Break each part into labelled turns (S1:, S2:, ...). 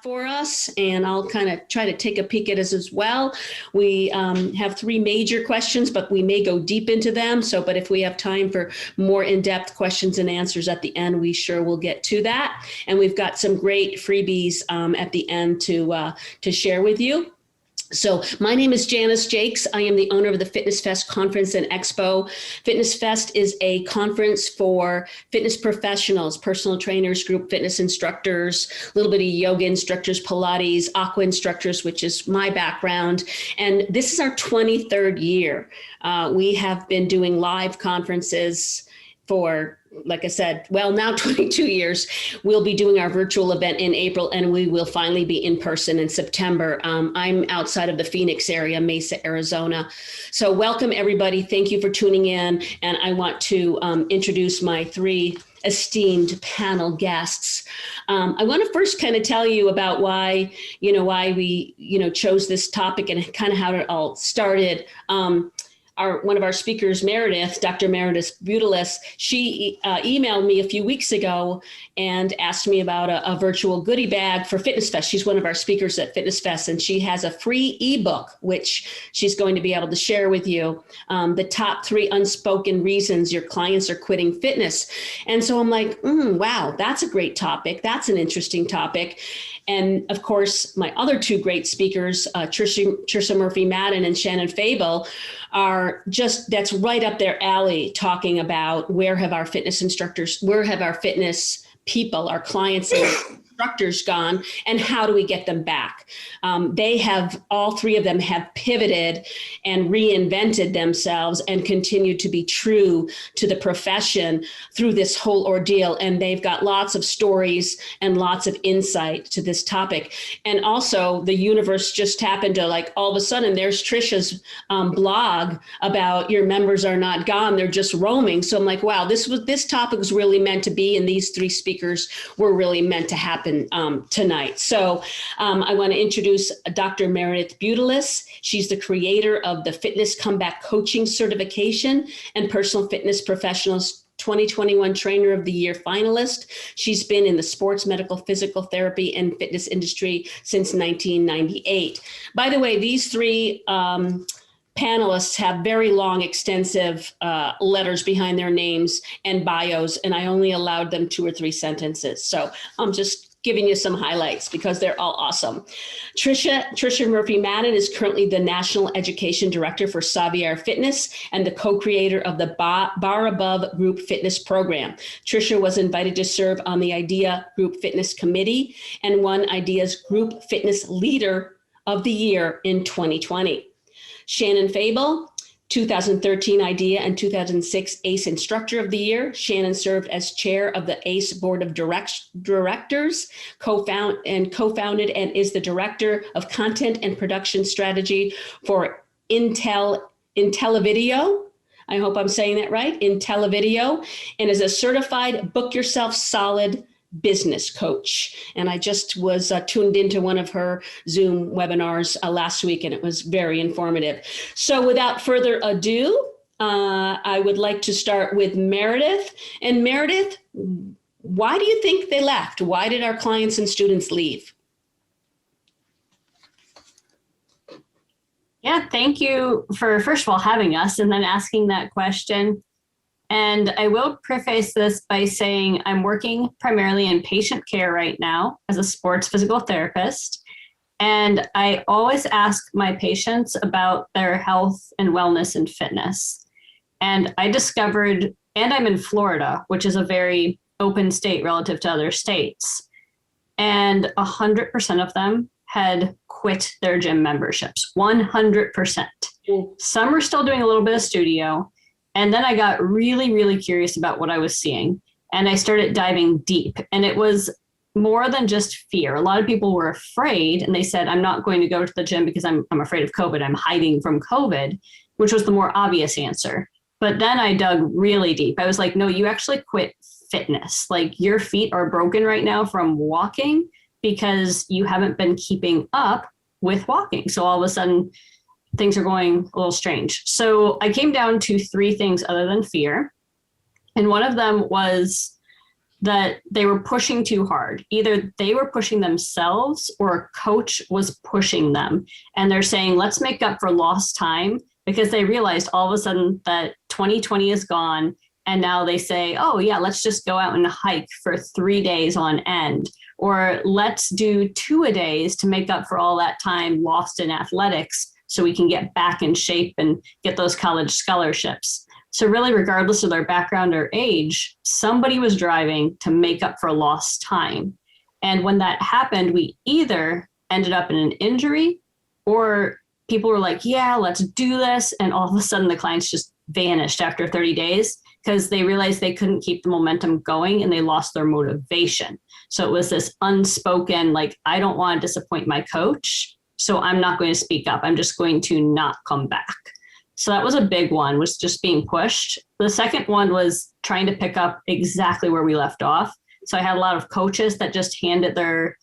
S1: for us, and I'll kind of try to take a peek at it as well. We have three major questions, but we may go deep into them. But if we have time for more in-depth questions and answers at the end, we sure will get to that. And we've got some great freebies at the end to share with you. So my name is Janice Jakes. I am the owner of the FitnessFest Conference and Expo. FitnessFest is a conference for fitness professionals, personal trainers, group fitness instructors, a little bit of yoga instructors, Pilates, aqua instructors, which is my background. And this is our 23rd year. We have been doing live conferences for, like I said, well, now 22 years. We'll be doing our virtual event in April, and we will finally be in person in September. I'm outside of the Phoenix area, Mesa, Arizona. So welcome, everybody. Thank you for tuning in. And I want to introduce my three esteemed panel guests. I want to first kind of tell you about why we chose this topic and kind of how it all started. One of our speakers, Meredith, Dr. Meredith Butilis, she emailed me a few weeks ago and asked me about a virtual goodie bag for FitnessFest. She's one of our speakers at FitnessFest, and she has a free ebook, which she's going to be able to share with you, the top 3 unspoken reasons your clients are quitting fitness. And so I'm like, wow, that's a great topic. That's an interesting topic. And of course, my other 2 great speakers, Trisha Murphy Madden and Shannon Fable, that's right up their alley, talking about where have our fitness people, our clients and instructors gone, and how do we get them back? All 3 of them have pivoted and reinvented themselves and continue to be true to the profession through this whole ordeal. And they've got lots of stories and lots of insight to this topic. And also the universe just happened to, all of a sudden, there's Trisha's blog about your members are not gone, they're just roaming. So I'm like, wow, this topic was really meant to be, and these 3 speakers were really meant to happen tonight. So I want to introduce Dr. Meredith Butilis. She's the creator of the Fitness Comeback Coaching Certification and Personal Fitness Professionals 2021 Trainer of the Year finalist. She's been in the sports, medical, physical therapy, and fitness industry since 1998. By the way, these 3 panelists have very long, extensive letters behind their names and bios, and I only allowed them 2 or 3 sentences. So I'm just giving you some highlights because they're all awesome. Trisha Murphy Madden is currently the National Education Director for Xavier Fitness and the co-creator of the Bar Above Group Fitness Program. Trisha was invited to serve on the IDEA Group Fitness Committee and won IDEA's Group Fitness Leader of the Year in 2020. Shannon Fable, 2013 IDEA and 2006 ACE Instructor of the Year. Shannon served as chair of the ACE Board of Directors, co-founded and is the director of content and production strategy for IntelliVideo. I hope I'm saying that right, IntelliVideo, and is a certified Book Yourself Solid business coach. And I just was tuned into one of her Zoom webinars last week, and it was very informative. So without further ado, I would like to start with Meredith. And Meredith, why do you think they left? Why did our clients and students leave?
S2: Yeah, thank you for, first of all, having us and then asking that question. And I will preface this by saying I'm working primarily in patient care right now as a sports physical therapist. And I always ask my patients about their health and wellness and fitness. And I discovered, and I'm in Florida, which is a very open state relative to other states. And 100% of them had quit their gym memberships, 100%. Some are still doing a little bit of studio. And then I got really, really curious about what I was seeing. And I started diving deep. And it was more than just fear. A lot of people were afraid, and they said, I'm not going to go to the gym because I'm afraid of COVID. I'm hiding from COVID, which was the more obvious answer. But then I dug really deep. I was like, no, you actually quit fitness. Like, your feet are broken right now from walking because you haven't been keeping up with walking. So all of a sudden, things are going a little strange. So I came down to 3 things other than fear. And one of them was that they were pushing too hard. Either they were pushing themselves or a coach was pushing them. And they're saying, let's make up for lost time, because they realized all of a sudden that 2020 is gone. And now they say, oh yeah, let's just go out and hike for 3 days on end, or let's do 2-a-days to make up for all that time lost in athletics so we can get back in shape and get those college scholarships. So really, regardless of their background or age, somebody was driving to make up for lost time. And when that happened, we either ended up in an injury, or people were like, yeah, let's do this. And all of a sudden the clients just vanished after 30 days because they realized they couldn't keep the momentum going and they lost their motivation. So it was this unspoken, like, I don't want to disappoint my coach, so I'm not going to speak up. I'm just going to not come back. So that was a big one, was just being pushed. The second one was trying to pick up exactly where we left off. So I had a lot of coaches that just handed their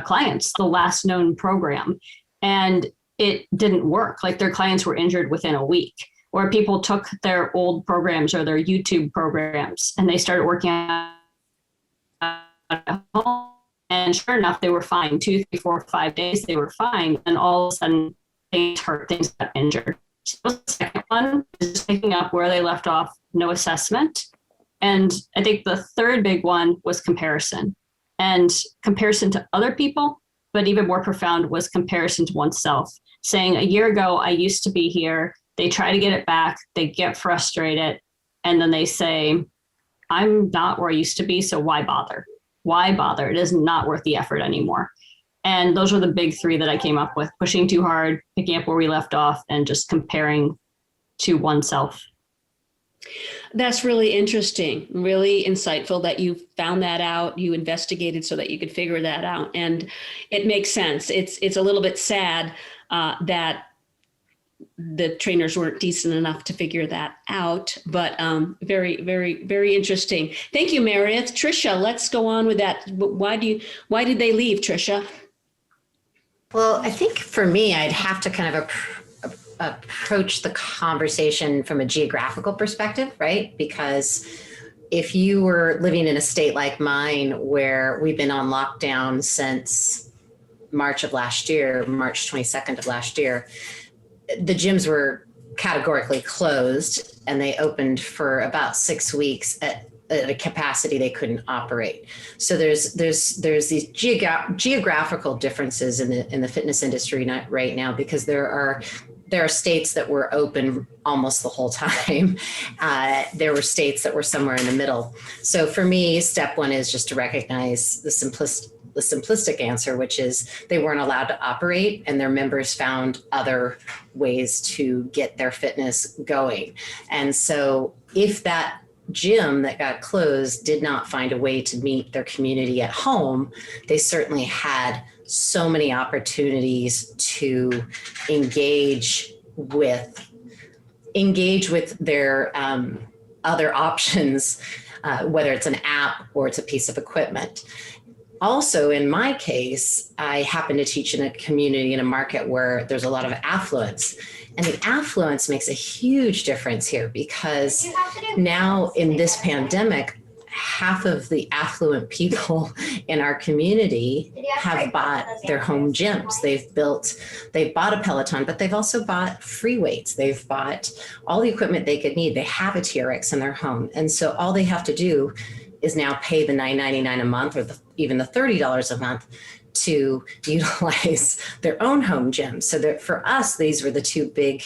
S2: clients the last known program, and it didn't work. Like, their clients were injured within a week, or people took their old programs or their YouTube programs and they started working at home. And sure enough, they were fine. 2, 3, 4, 5 days, they were fine. And all of a sudden things hurt, things got injured. So the second one is just picking up where they left off, no assessment. And I think the third big one was comparison, and comparison to other people, but even more profound was comparison to oneself. Saying, a year ago, I used to be here. They try to get it back. They get frustrated. And then they say, I'm not where I used to be. So why bother? Why bother? It is not worth the effort anymore. And those were the big three that I came up with: pushing too hard, picking up where we left off, and just comparing to oneself.
S1: That's really interesting, really insightful that you found that out, you investigated so that you could figure that out. And it makes sense. It's a little bit sad that the trainers weren't decent enough to figure that out, but very, very, very interesting. Thank you, Meredith. Trisha, let's go on with that. Why did they leave, Trisha?
S3: Well, I think for me, I'd have to kind of approach the conversation from a geographical perspective, right? Because if you were living in a state like mine, where we've been on lockdown since March of last year, March 22nd of last year, the gyms were categorically closed, and they opened for about 6 weeks at a capacity they couldn't operate. So there's these geographical differences in the fitness industry right now, because there are states that were open almost the whole time. There were states that were somewhere in the middle. So for me, step one is just to recognize the simplistic answer, which is they weren't allowed to operate, and their members found other ways to get their fitness going. And so if that gym that got closed did not find a way to meet their community at home, they certainly had so many opportunities to engage with their other options, whether it's an app or it's a piece of equipment. Also, in my case, I happen to teach in a community, in a market where there's a lot of affluence. And the affluence makes a huge difference here, because now in this pandemic, half of the affluent people in our community have bought their home gyms. They've bought a Peloton, but they've also bought free weights. They've bought all the equipment they could need. They have a TRX in their home. And so all they have to do is now pay the $9.99 a month, or even the $30 a month, to utilize their own home gym. So that for us, these were the two big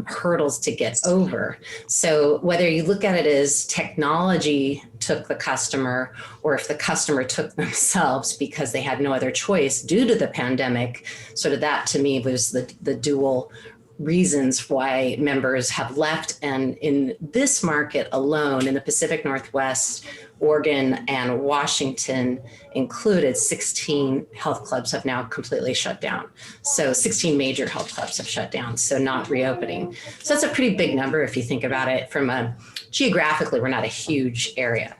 S3: hurdles to get over. So whether you look at it as technology took the customer, or if the customer took themselves because they had no other choice due to the pandemic, sort of that to me was the dual reasons why members have left. And in this market alone, in the Pacific Northwest, Oregon and Washington included, 16 health clubs have now completely shut down. So 16 major health clubs have shut down, so not reopening. So that's a pretty big number if you think about it from geographically, we're not a huge area.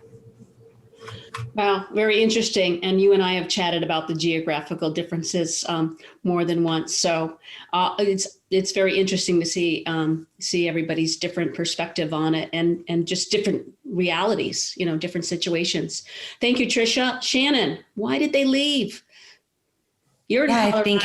S1: Wow, very interesting. And you and I have chatted about the geographical differences more than once. So it's very interesting to see everybody's different perspective on it and just different realities, different situations. Thank you, Trisha. Shannon, why did they leave?
S4: I think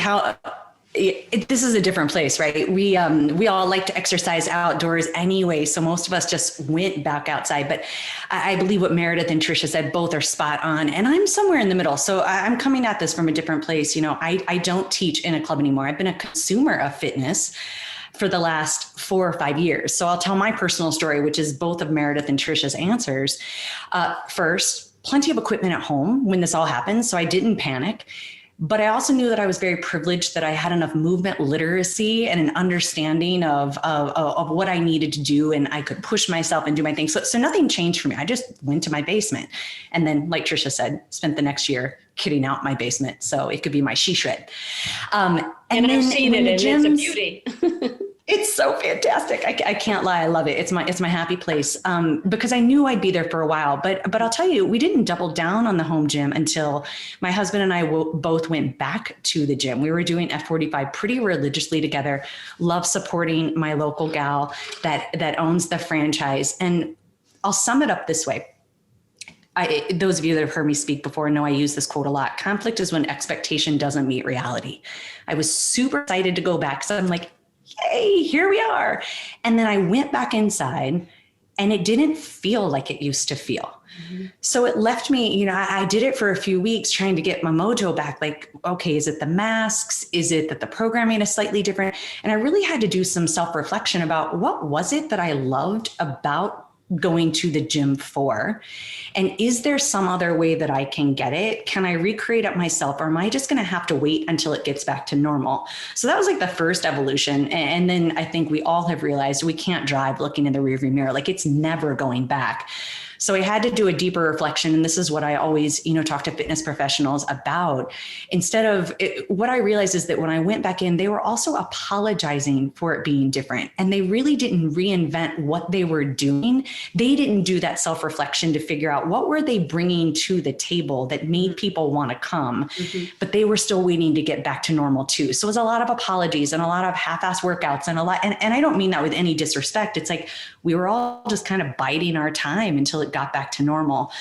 S4: this is a different place, right? We all like to exercise outdoors anyway. So most of us just went back outside, but I believe what Meredith and Tricia said, both are spot on. And I'm somewhere in the middle. So I'm coming at this from a different place. I don't teach in a club anymore. I've been a consumer of fitness for the last 4 or 5 years. So I'll tell my personal story, which is both of Meredith and Tricia's answers. First, plenty of equipment at home when this all happened. So I didn't panic. But I also knew that I was very privileged that I had enough movement literacy and an understanding of what I needed to do, and I could push myself and do my thing. So nothing changed for me. I just went to my basement. And then, like Tricia said, spent the next year kitting out my basement. So it could be my she shred.
S1: And I've seen it, and it's a beauty.
S4: It's so fantastic. I can't lie. I love it. It's my happy place because I knew I'd be there for a while. But I'll tell you, we didn't double down on the home gym until my husband and I both went back to the gym. We were doing F45 pretty religiously together. Love supporting my local gal that owns the franchise. And I'll sum it up this way. Those of you that have heard me speak before know I use this quote a lot. Conflict is when expectation doesn't meet reality. I was super excited to go back. So I'm like, yay, here we are. And then I went back inside and it didn't feel like it used to feel. Mm-hmm. So it left me, I did it for a few weeks trying to get my mojo back. Like, okay, is it the masks? Is it that the programming is slightly different? And I really had to do some self-reflection about what was it that I loved about going to the gym for? And is there some other way that I can get it? Can I recreate it myself? Or am I just going to have to wait until it gets back to normal? So that was like the first evolution. And then I think we all have realized we can't drive looking in the rearview mirror. Like it's never going back. So I had to do a deeper reflection. And this is what I always, talk to fitness professionals about. What I realized is that when I went back in, they were also apologizing for it being different. And they really didn't reinvent what they were doing. They didn't do that self-reflection to figure out what were they bringing to the table that made people want to come, but they were still waiting to get back to normal too. So it was a lot of apologies and a lot of half-ass workouts and and I don't mean that with any disrespect. It's like, we were all just kind of biding our time until it got back to normal.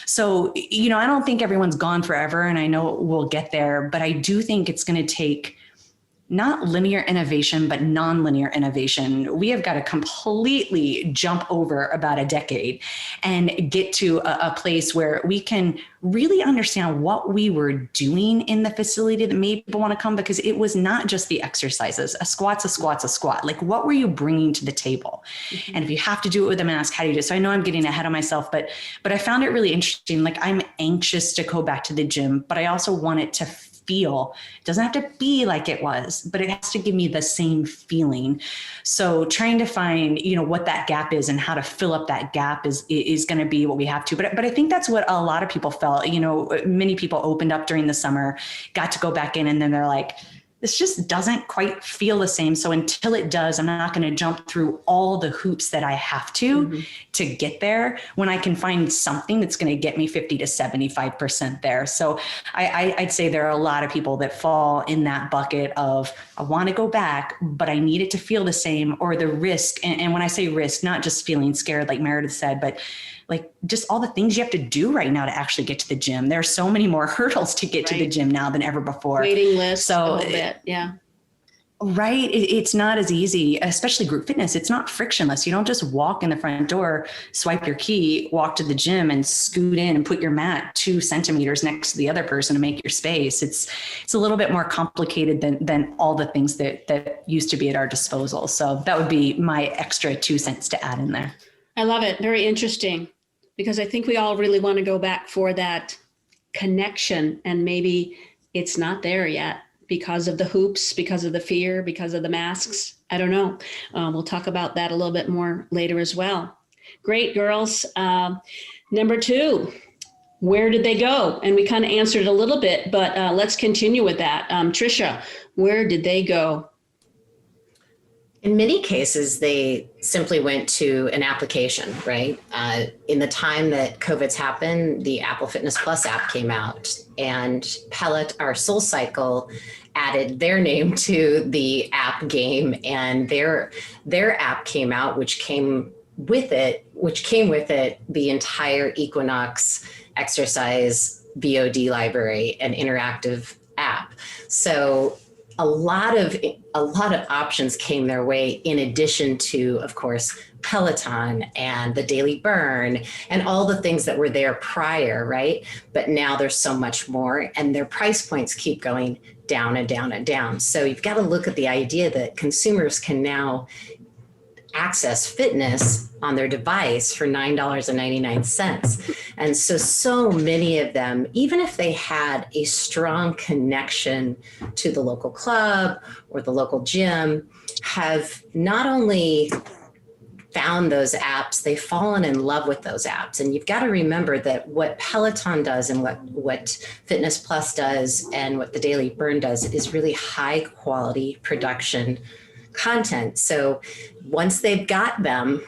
S4: So, I don't think everyone's gone forever, and I know we'll get there, but I do think it's going to take not linear innovation, but nonlinear innovation. We have got to completely jump over about a decade and get to a place where we can really understand what we were doing in the facility that made people want to come, because it was not just the exercises. A squat's a squat's a squat. Like, what were you bringing to the table? And if you have to do it with a mask, how do you do it? So I know I'm getting ahead of myself, but I found it really interesting. Like, I'm anxious to go back to the gym, but I also want it to feel. It doesn't have to be like it was, but it has to give me the same feeling. So trying to find, what that gap is and how to fill up that gap is going to be what we have to. But I think that's what a lot of people felt. Many people opened up during the summer, got to go back in, and then they're like, this just doesn't quite feel the same. So until it does, I'm not going to jump through all the hoops that I have to get there, when I can find something that's going to get me 50 to 75% there. So I'd say there are a lot of people that fall in that bucket of, I want to go back, but I need it to feel the same, or the risk. And when I say risk, not just feeling scared, like Meredith said, but like just all the things you have to do right now to actually get to the gym. There are so many more hurdles to get to the gym now than ever before.
S1: Waiting list, a little bit, yeah.
S4: Right. It's not as easy, especially group fitness. It's not frictionless. You don't just walk in the front door, swipe your key, walk to the gym, and scoot in and put your mat 2 centimeters next to the other person to make your space. It's a little bit more complicated than all the things that used to be at our disposal. So that would be my extra 2 cents to add in there.
S1: I love it. Very interesting, because I think we all really want to go back for that connection, and maybe it's not there yet because of the hoops, because of the fear, because of the masks. I don't know. We'll talk about that a little bit more later as well. Great, girls. Number 2, where did they go? And we kind of answered a little bit, but let's continue with that. Trisha, where did they go?
S3: In many cases, they simply went to an application, right? In the time that COVID's happened, the Apple Fitness Plus app came out, and SoulCycle added their name to the app game, and their app came out, which came with it the entire Equinox exercise VOD library and interactive app. So a lot of options came their way, in addition to, of course, Peloton and the Daily Burn and all the things that were there prior, right? But now there's so much more, and their price points keep going down and down and down. So you've got to look at the idea that consumers can now access fitness on their device for $9.99. And so many of them, even if they had a strong connection to the local club or the local gym, have not only found those apps, they've fallen in love with those apps. And you've got to remember that what Peloton does and what Fitness Plus does and what the Daily Burn does is really high quality production content. So once they've got them,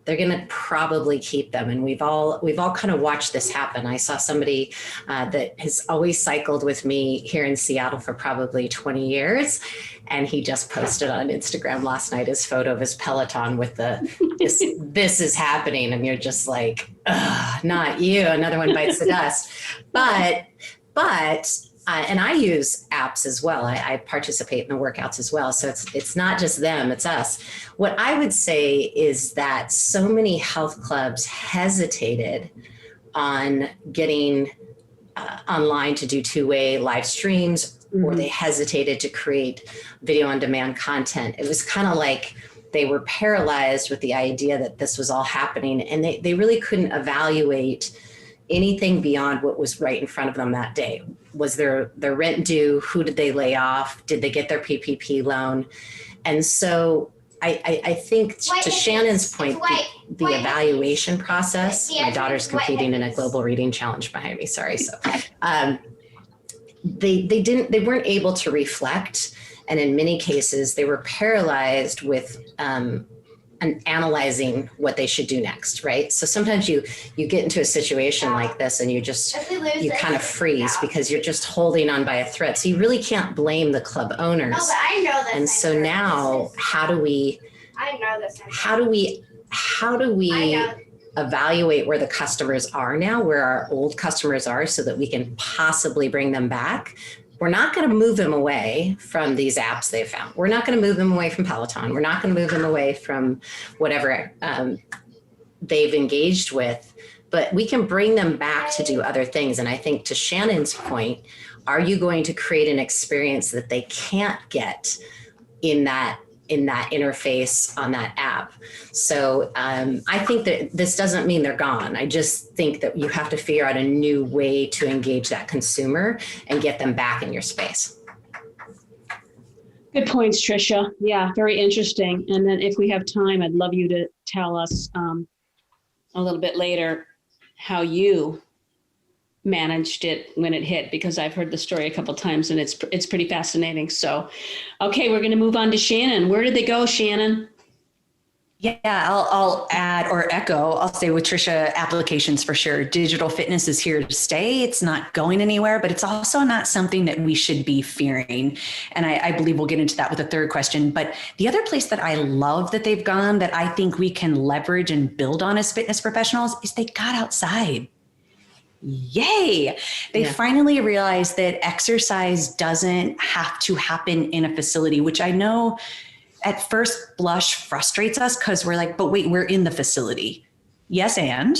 S3: they're going to probably keep them. And we've all kind of watched this happen. I saw somebody that has always cycled with me here in Seattle for probably 20 years. And he just posted on Instagram last night his photo of his Peloton with this is happening. And you're just like, not you. Another one bites the dust. But and I use apps as well. I participate in the workouts as well. So it's not just them, it's us. What I would say is that so many health clubs hesitated on getting online to do two-way live streams, or they hesitated to create video on demand content. It was kind of like they were paralyzed with the idea that this was all happening, and they really couldn't evaluate anything beyond what was right in front of them that day. Was their rent due? Who did they lay off? Did they get their PPP loan? And so I think to Shannon's point, the evaluation process, my daughter's competing in a global reading challenge behind me, sorry. So they weren't able to reflect. And in many cases, they were paralyzed with and analyzing what they should do next, right? So sometimes you get into a situation like this and you kind of freeze because you're just holding on by a thread. So you really can't blame the club owners.
S5: No, but I know this.
S3: And so now how do we evaluate where the customers are now, where our old customers are, so that we can possibly bring them back? We're not going to move them away from these apps they've found. We're not going to move them away from Peloton. We're not going to move them away from whatever they've engaged with, but we can bring them back to do other things. And I think, to Shannon's point, are you going to create an experience that they can't get in that interface on that app? So I think that this doesn't mean they're gone. I just think that you have to figure out a new way to engage that consumer and get them back in your space.
S1: Good points, Tricia. Yeah, very interesting. And then if we have time, I'd love you to tell us a little bit later how you managed it when it hit, because I've heard the story a couple of times and it's pretty fascinating. So, okay, we're going to move on to Shannon. Where did they go, Shannon?
S4: Yeah, I'll add or echo. I'll say with Trisha, applications for sure. Digital fitness is here to stay. It's not going anywhere, but it's also not something that we should be fearing. And I believe we'll get into that with a third question. But the other place that I love that they've gone that I think we can leverage and build on as fitness professionals is they got outside. Yay. They finally realized that exercise doesn't have to happen in a facility, which I know at first blush frustrates us because we're like, but wait, we're in the facility. Yes. And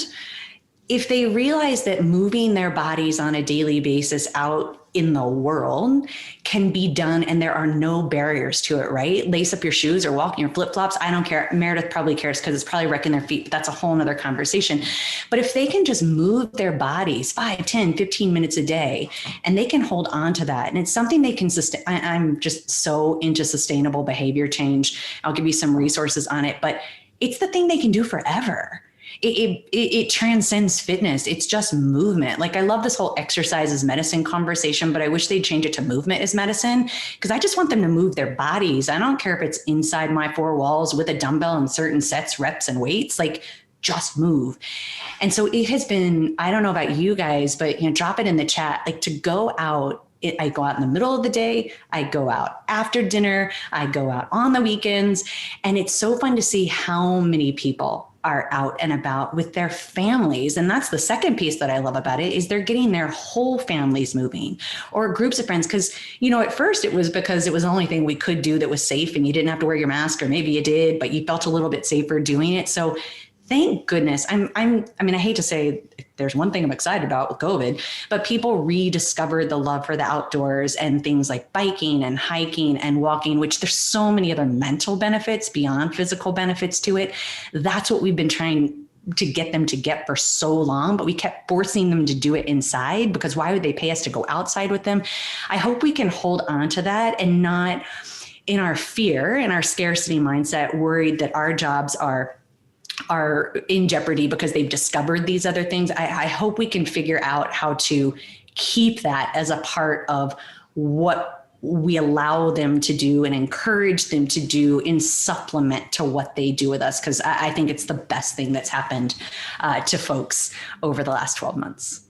S4: if they realize that moving their bodies on a daily basis out in the world can be done and there are no barriers to it, right? Lace up your shoes or walk in your flip-flops. I don't care. Meredith probably cares because it's probably wrecking their feet, but that's a whole nother conversation. But if they can just move their bodies 5, 10, 15 minutes a day, and they can hold on to that, and it's something they can sustain. I'm just so into sustainable behavior change. I'll give you some resources on it, but it's the thing they can do forever. it transcends fitness. It's just movement. Like, I love this whole exercise is medicine conversation, but I wish they'd change it to movement is medicine, because I just want them to move their bodies. I don't care if it's inside my four walls with a dumbbell and certain sets, reps, and weights, like, just move. And so it has been, I don't know about you guys, but drop it in the chat, like, to go out. I go out in the middle of the day. I go out after dinner. I go out on the weekends. And it's so fun to see how many people are out and about with their families. And that's the second piece that I love about it, is they're getting their whole families moving, or groups of friends. Because, at first it was because it was the only thing we could do that was safe, and you didn't have to wear your mask, or maybe you did, but you felt a little bit safer doing it. So thank goodness. I hate to say there's one thing I'm excited about with COVID, but people rediscovered the love for the outdoors and things like biking and hiking and walking, which there's so many other mental benefits beyond physical benefits to it. That's what we've been trying to get them to get for so long, but we kept forcing them to do it inside, because why would they pay us to go outside with them? I hope we can hold on to that and not, in our fear and our scarcity mindset, worried that our jobs are in jeopardy because they've discovered these other things. I hope we can figure out how to keep that as a part of what we allow them to do and encourage them to do in supplement to what they do with us. Because I think it's the best thing that's happened to folks over the last 12 months.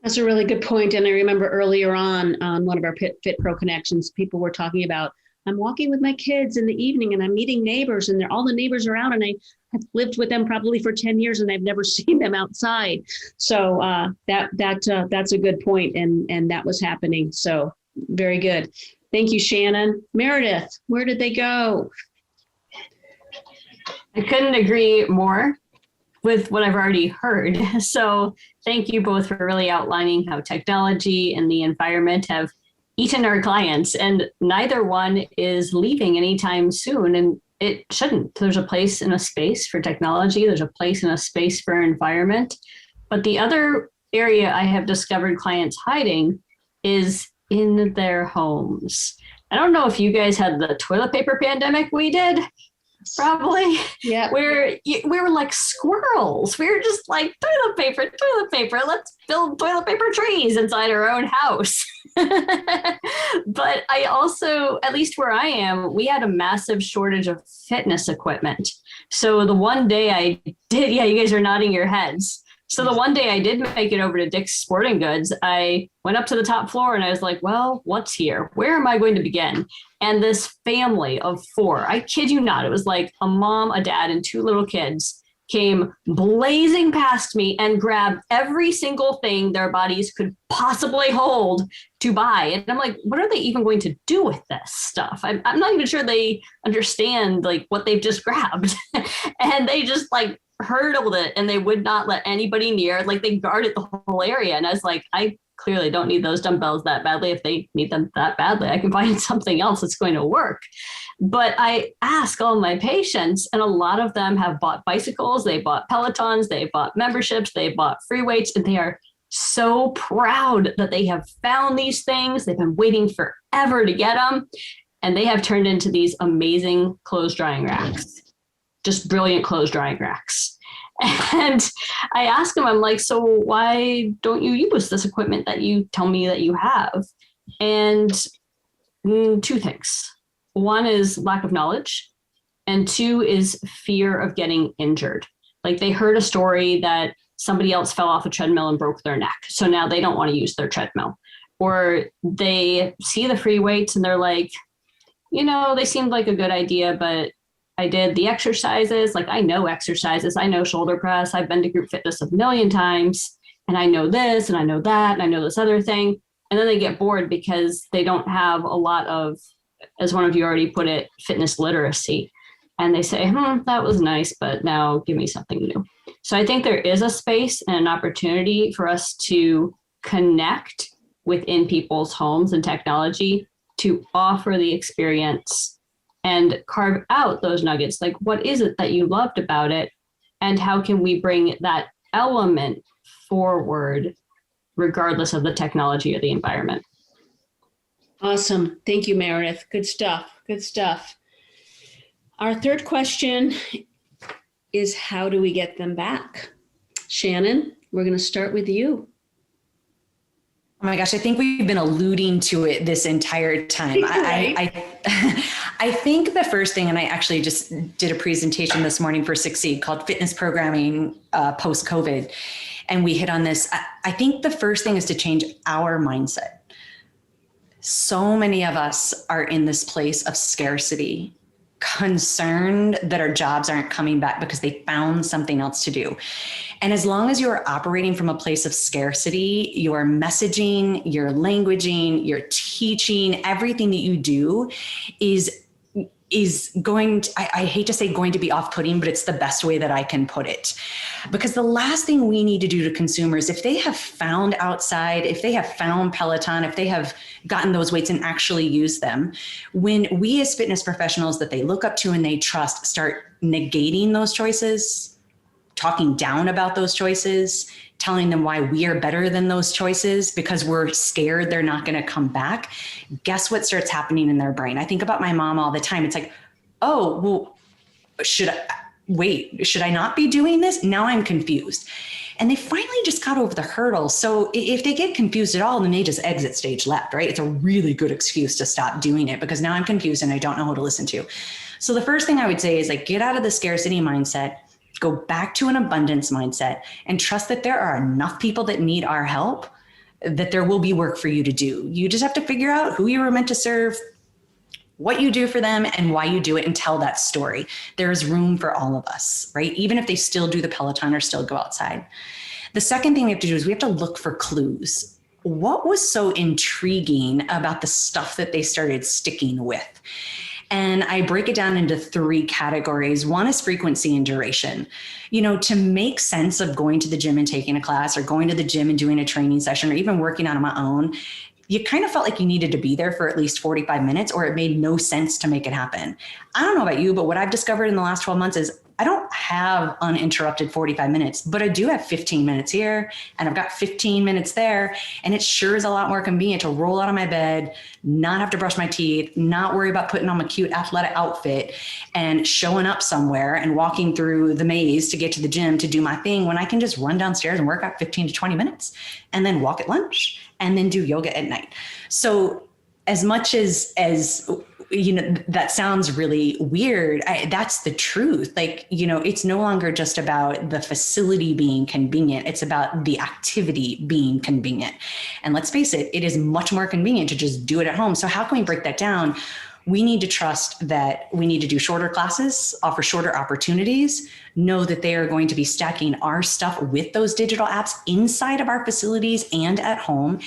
S1: That's a really good point. And I remember earlier on one of our Fit Pro Connections, people were talking about, I'm walking with my kids in the evening and I'm meeting neighbors, and all the neighbors are out, and I have lived with them probably for 10 years and I've never seen them outside. So that's a good point. And that was happening. So very good. Thank you, Shannon. Meredith, where did they go?
S2: I couldn't agree more with what I've already heard. So thank you both for really outlining how technology and the environment have eaten our clients, and neither one is leaving anytime soon. And it shouldn't. There's a place and a space for technology. There's a place and a space for environment. But the other area I have discovered clients hiding is in their homes. I don't know if you guys had the toilet paper pandemic we did. Probably. Yeah. We were like squirrels. We were just like, toilet paper. Let's build toilet paper trees inside our own house. But I also, at least where I am, we had a massive shortage of fitness equipment. So the one day I did, yeah, you guys are nodding your heads. So the one day I did make it over to Dick's Sporting Goods, I went up to the top floor and I was like, well, what's here? Where am I going to begin? And this family of 4, I kid you not, it was like a mom, a dad, and 2 little kids came blazing past me and grabbed every single thing their bodies could possibly hold to buy. And I'm like, what are they even going to do with this stuff? I'm not even sure they understand like what they've just grabbed. And they just like hurdled it, and they would not let anybody near. Like, they guarded the whole area. And I was like, I clearly don't need those dumbbells that badly. If they need them that badly, I can find something else that's going to work. But I ask all my patients, and a lot of them have bought bicycles, they bought Pelotons, they bought memberships, they bought free weights, and they are so proud that they have found these things. They've been waiting forever to get them, and they have turned into these amazing clothes drying racks. Just brilliant clothes drying racks. And I asked him, I'm like, so why don't you use this equipment that you tell me that you have? And 2 things. 1 is lack of knowledge, and 2 is fear of getting injured. Like, they heard a story that somebody else fell off a treadmill and broke their neck, so now they don't want to use their treadmill. Or they see the free weights and they're like, they seemed like a good idea, but I did the exercises. Like, I know exercises. I know shoulder press. I've been to group fitness a million times, and I know this and I know that and I know this other thing. And then they get bored because they don't have a lot of, as one of you already put it, fitness literacy. And they say, that was nice, but now give me something new. So I think there is a space and an opportunity for us to connect within people's homes and technology to offer the experience and carve out those nuggets. Like, what is it that you loved about it? And how can we bring that element forward regardless of the technology or the environment?
S1: Awesome. Thank you, Meredith. Good stuff. Good stuff. Our third question is how do we get them back? Shannon, we're going to start with you.
S4: Oh my gosh, I think we've been alluding to it this entire time.
S1: Right.
S4: I think the first thing, and I actually just did a presentation this morning for Succeed called Fitness Programming Post-COVID, and we hit on this. I think the first thing is to change our mindset. So many of us are in this place of scarcity, concerned that our jobs aren't coming back because they found something else to do. And as long as you are operating from a place of scarcity, your messaging, your languaging, your teaching, everything that you do is going to, I hate to say going to be off-putting, but it's the best way that I can put it. Because the last thing we need to do to consumers, if they have found outside, if they have found Peloton, if they have gotten those weights and actually used them, when we as fitness professionals that they look up to and they trust start negating those choices, talking down about those choices, telling them why we are better than those choices because we're scared they're not going to come back, guess what starts happening in their brain? I think about my mom all the time. It's like, oh, well, should I not be doing this? Now I'm confused. And they finally just got over the hurdle. So if they get confused at all, then they just exit stage left, right? It's a really good excuse to stop doing it because now I'm confused and I don't know who to listen to. So the first thing I would say is like, get out of the scarcity mindset, go back to an abundance mindset, and trust that there are enough people that need our help, that there will be work for you to do. You just have to figure out who you were meant to serve, what you do for them, and why you do it, and tell that story. There is room for all of us, right? Even if they still do the Peloton or still go outside. The second thing we have to do is we have to look for clues. What was so intriguing about the stuff that they started sticking with? And I break it down into 3 categories. One is frequency and duration. You know, to make sense of going to the gym and taking a class, or going to the gym and doing a training session, or even working out on my own, you kind of felt like you needed to be there for at least 45 minutes, or it made no sense to make it happen. I don't know about you, but what I've discovered in the last 12 months is I don't have uninterrupted 45 minutes, but I do have 15 minutes here and I've got 15 minutes there. And it sure is a lot more convenient to roll out of my bed, not have to brush my teeth, not worry about putting on my cute athletic outfit and showing up somewhere and walking through the maze to get to the gym to do my thing, when I can just run downstairs and work out 15 to 20 minutes and then walk at lunch and then do yoga at night. So as much as you know, that sounds really weird, that's the truth. Like, you know, it's no longer just about the facility being convenient. It's about the activity being convenient. And let's face it, it is much more convenient to just do it at home. So how can we break that down? We need to trust that we need to do shorter classes, offer shorter opportunities, know that they are going to be stacking our stuff with those digital apps inside of our facilities and at home.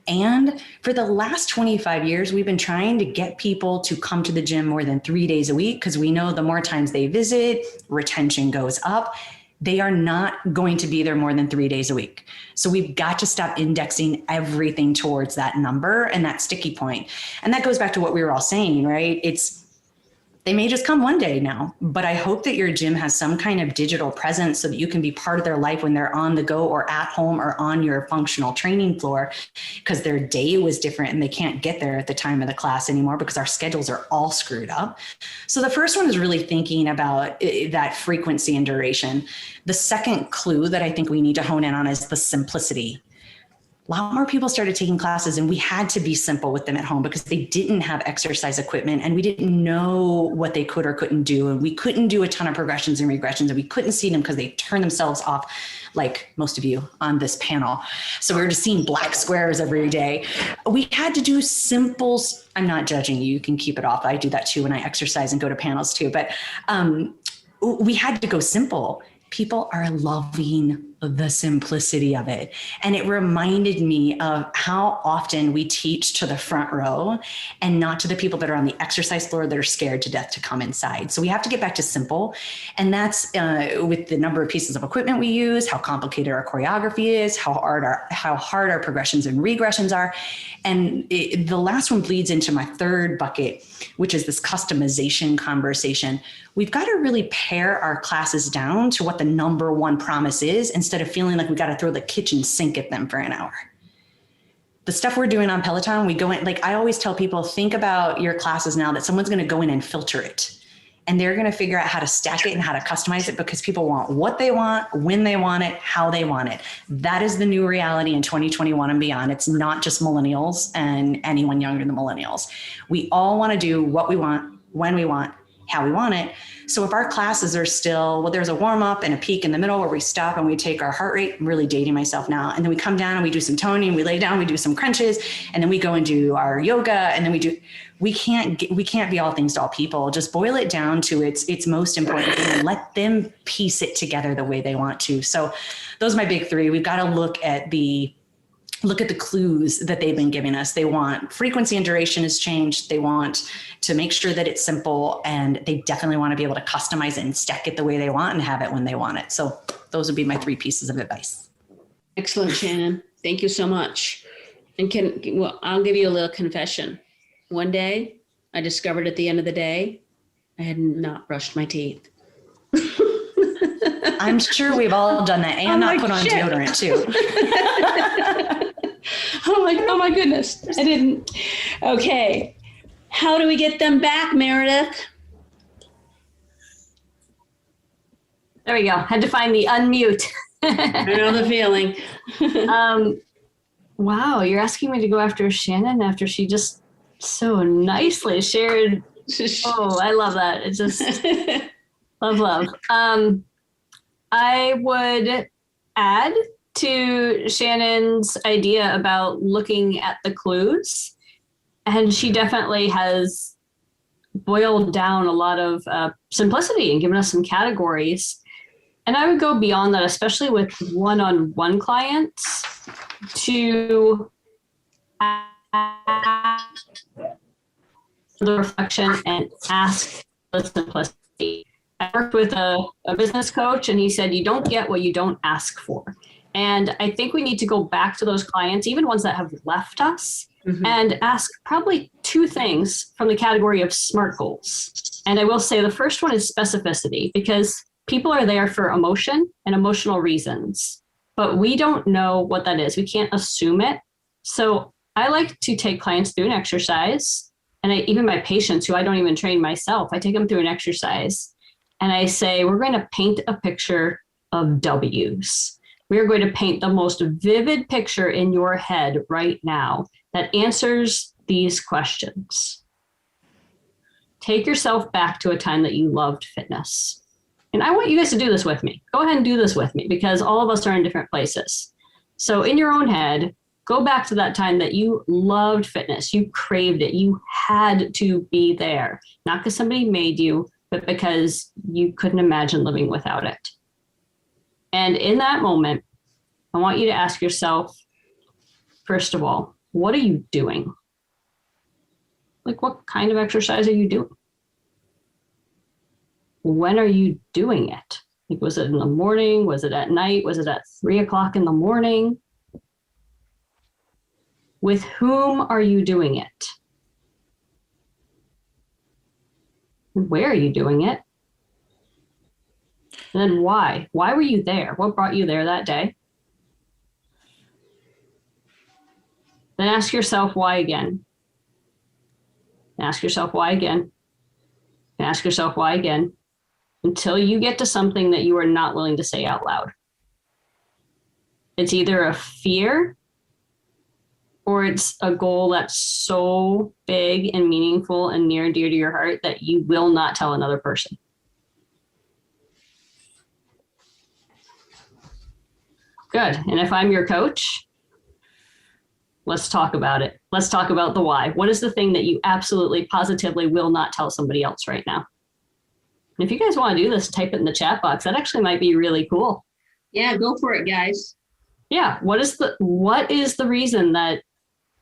S4: And for the last 25 years, we've been trying to get people to come to the gym more than 3 days a week because we know the more times they visit, retention goes up. They are not going to be there more than 3 days a week. So we've got to stop indexing everything towards that number and that sticky point. And that goes back to what we were all saying, right? They may just come one day now, but I hope that your gym has some kind of digital presence so that you can be part of their life when they're on the go or at home or on your functional training floor, because their day was different and they can't get there at the time of the class anymore because our schedules are all screwed up. So the first one is really thinking about that frequency and duration. The second clue that I think we need to hone in on is the simplicity. A lot more people started taking classes and we had to be simple with them at home because they didn't have exercise equipment and we didn't know what they could or couldn't do. And we couldn't do a ton of progressions and regressions and we couldn't see them because they turned themselves off, like most of you on this panel. So we were just seeing black squares every day. We had to do simple, I'm not judging you, you can keep it off. I do that too when I exercise and go to panels too, but we had to go simple. People are loving the simplicity of it. And it reminded me of how often we teach to the front row and not to the people that are on the exercise floor that are scared to death to come inside. So we have to get back to simple. And that's with the number of pieces of equipment we use, how complicated our choreography is, how hard our progressions and regressions are. And the last one bleeds into my third bucket, which is this customization conversation. We've got to really pare our classes down to what the number one promise is instead of feeling like we got to throw the kitchen sink at them for an hour. The stuff we're doing on Peloton, we go in, like I always tell people, think about your classes now that someone's going to go in and filter it. and they're going to figure out how to stack it and how to customize it because people want what they want, when they want it, how they want it. That is the new reality in 2021 and beyond. It's not just millennials and anyone younger than millennials. We all want to do what we want, when we want, how we want it. So if our classes are still, well, there's a warm up and a peak in the middle where we stop and we take our heart rate, I'm really dating myself now. And then we come down and we do some toning, we lay down, we do some crunches, and then we go and do our yoga. And then we can't be all things to all people. Just boil it down to its most important thing and let them piece it together the way they want to. So those are my big three. We've got to look at the clues that they've been giving us. They want frequency and duration has changed. They want to make sure that it's simple, and they definitely want to be able to customize it and stack it the way they want and have it when they want it. So those would be my 3 pieces of advice.
S1: Excellent, Shannon. Thank you so much. And I'll give you a little confession. One day I discovered at the end of the day, I had not brushed my teeth.
S4: I'm sure we've all done that and not put on deodorant too.
S1: Oh my goodness. I didn't. Okay. How do we get them back, Meredith?
S2: There we go. Had to find the unmute.
S1: I know the feeling.
S2: Wow, you're asking me to go after Shannon after she just so nicely shared. Oh, I love that. It's just love. I would add to Shannon's idea about looking at the clues. And she definitely has boiled down a lot of simplicity and given us some categories. And I would go beyond that, especially with one-on-one clients, to ask the reflection and ask the simplicity. I worked with a business coach, and he said, you don't get what you don't ask for. And I think we need to go back to those clients, even ones that have left us, and ask probably 2 things from the category of SMART goals. And I will say the first one is specificity, because people are there for emotion and emotional reasons, but we don't know what that is. We can't assume it. So I like to take clients through an exercise, and even my patients who I don't even train myself, I take them through an exercise, and I say, we're going to paint a picture of W's. We're going to paint the most vivid picture in your head right now that answers these questions. Take yourself back to a time that you loved fitness. And I want you guys to do this with me. Go ahead and do this with me, because all of us are in different places. So in your own head, go back to that time that you loved fitness. You craved it. You had to be there, not because somebody made you, but because you couldn't imagine living without it. And in that moment, I want you to ask yourself, first of all, what are you doing? Like, what kind of exercise are you doing? When are you doing it? Like, was it in the morning? Was it at night? Was it at 3 o'clock in the morning? With whom are you doing it? Where are you doing it? And then why? Why were you there? What brought you there that day? Then ask yourself why again. Ask yourself why again. And ask yourself why again, until you get to something that you are not willing to say out loud. It's either a fear or it's a goal that's so big and meaningful and near and dear to your heart that you will not tell another person. Good. And if I'm your coach, let's talk about it. Let's talk about the why. What is the thing that you absolutely, positively will not tell somebody else right now? And if you guys want to do this, type it in the chat box. That actually might be really cool.
S1: Yeah, go for it, guys.
S2: Yeah. What is the reason that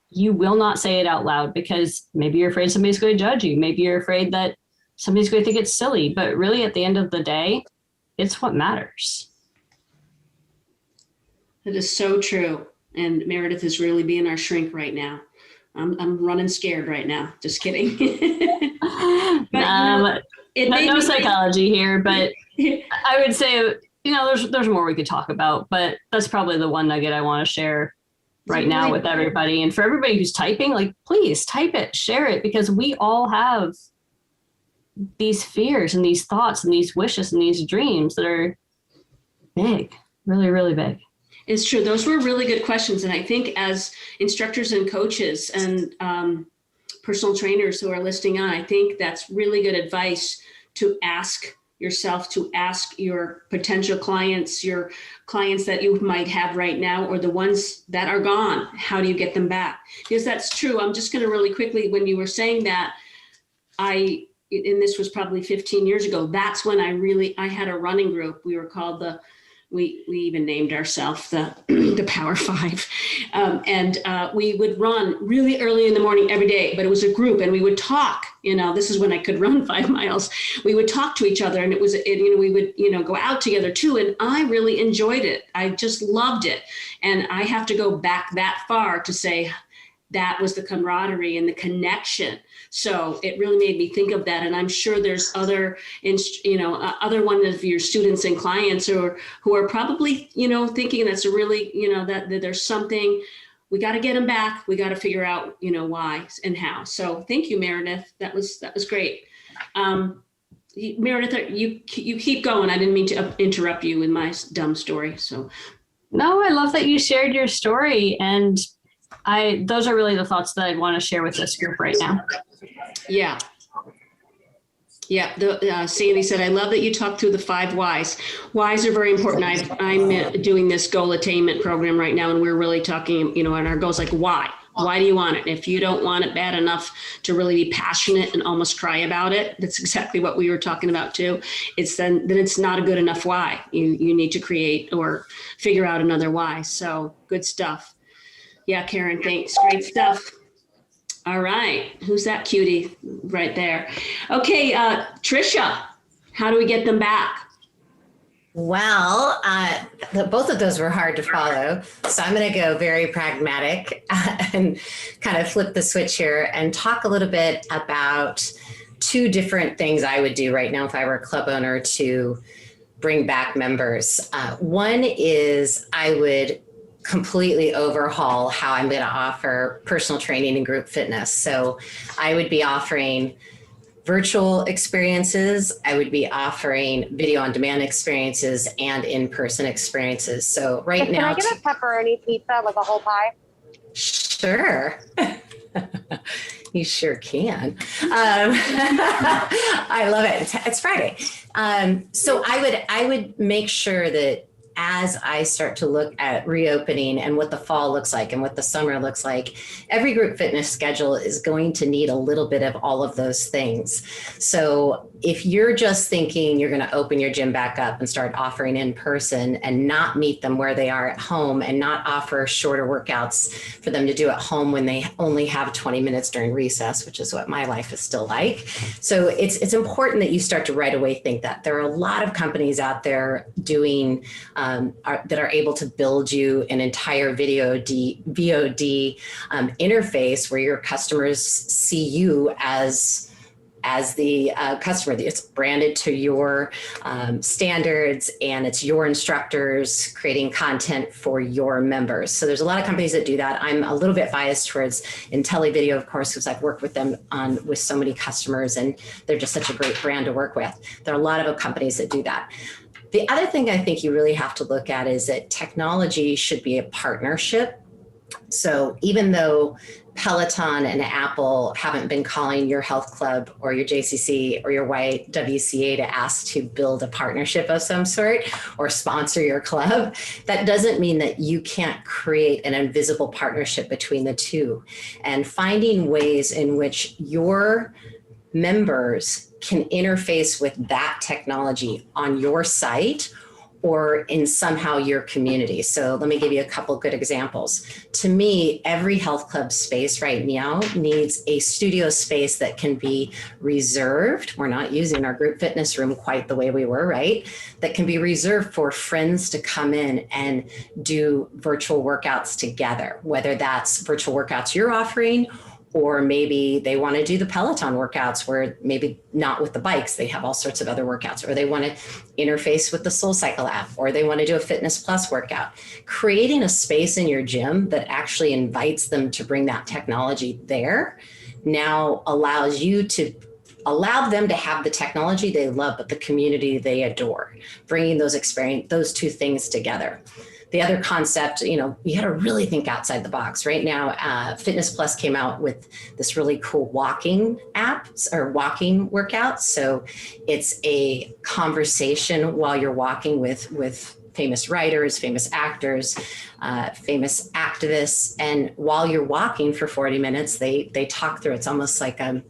S2: you will not say it out loud? Because maybe you're afraid somebody's going to judge you. Maybe you're afraid that somebody's going to think it's silly. But really, at the end of the day, it's what matters.
S1: That is so true. And Meredith is really being our shrink right now. I'm running scared right now. Just kidding. But,
S2: no psychology here, but I would say, there's more we could talk about, but that's probably the one nugget I want to share right now with everybody. And for everybody who's typing, like, please type it, share it, because we all have these fears and these thoughts and these wishes and these dreams that are big, really, really big.
S1: It's true. Those were really good questions. And I think as instructors and coaches and personal trainers who are listening on, I think that's really good advice to ask yourself, to ask your potential clients, your clients that you might have right now, or the ones that are gone. How do you get them back? Because that's true. I'm just going to really quickly, when you were saying that, and this was probably 15 years ago, that's when I had a running group. We were called we even named ourselves the Power Five. We would run really early in the morning every day, but it was a group and we would talk, this is when I could run 5 miles. We would talk to each other and we would, go out together too. And I really enjoyed it. I just loved it. And I have to go back that far to say that was the camaraderie and the connection. So it really made me think of that. And I'm sure there's other one of your students and clients who are probably, thinking that's a really, that there's something, we got to get them back. We got to figure out, why and how. So thank you, Meredith. That was great. Meredith, you keep going. I didn't mean to interrupt you with my dumb story. So.
S2: No, I love that you shared your story, and those are really the thoughts that I'd want to share with this group right now.
S1: Yeah. Sandy said, I love that you talked through the 5 whys. Whys are very important. I'm doing this goal attainment program right now, and we're really talking, and our goals like why? Why do you want it? If you don't want it bad enough to really be passionate and almost cry about it, that's exactly what we were talking about too. Then it's not a good enough why. You need to create or figure out another why. So good stuff. Yeah, Karen, thanks. Great stuff. All right. Who's that cutie right there? Okay, Trisha, how do we get them back?
S3: Well, both of those were hard to follow. So I'm going to go very pragmatic and kind of flip the switch here and talk a little bit about 2 different things I would do right now if I were a club owner to bring back members. One is I would completely overhaul how I'm going to offer personal training and group fitness. So I would be offering virtual experiences. I would be offering video on demand experiences and in-person experiences. So right now.
S5: Can I get a pepperoni pizza, like a whole pie?
S3: Sure. You sure can. I love it. It's Friday. So I would make sure that as I start to look at reopening and what the fall looks like and what the summer looks like, every group fitness schedule is going to need a little bit of all of those things. So if you're just thinking you're going to open your gym back up and start offering in person and not meet them where they are at home and not offer shorter workouts for them to do at home when they only have 20 minutes during recess, which is what my life is still like. So it's important that you start to right away think that. There are a lot of companies out there doing that are able to build you an entire VOD interface where your customers see you as the customer. It's branded to your standards, and it's your instructors creating content for your members. So there's a lot of companies that do that. I'm a little bit biased towards IntelliVideo, of course, because I've worked with them with so many customers, and they're just such a great brand to work with. There are a lot of companies that do that. The other thing I think you really have to look at is that technology should be a partnership. So even though Peloton and Apple haven't been calling your health club or your JCC or your YWCA to ask to build a partnership of some sort or sponsor your club, that doesn't mean that you can't create an invisible partnership between the two. And finding ways in which your members can interface with that technology on your site or in somehow your community. So let me give you a couple good examples. To me, every health club space right now needs a studio space that can be reserved. We're not using our group fitness room quite the way we were, right? That can be reserved for friends to come in and do virtual workouts together, whether that's virtual workouts you're offering, or maybe they want to do the Peloton workouts where maybe not with the bikes, they have all sorts of other workouts, or they want to interface with the SoulCycle app, or they want to do a Fitness Plus workout. Creating a space in your gym that actually invites them to bring that technology there now allows you to allow them to have the technology they love, but the community they adore, bringing those two things together. The other concept, you got to really think outside the box. Right now, Fitness Plus came out with this really cool walking app or walking workout. So it's a conversation while you're walking with famous writers, famous actors, famous activists. And while you're walking for 40 minutes, they talk through. It's almost like the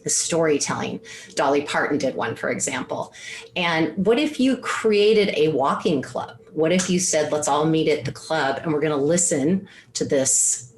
S3: storytelling. Dolly Parton did one, for example. And what if you created a walking club? What if you said, let's all meet at the club and we're going to listen to this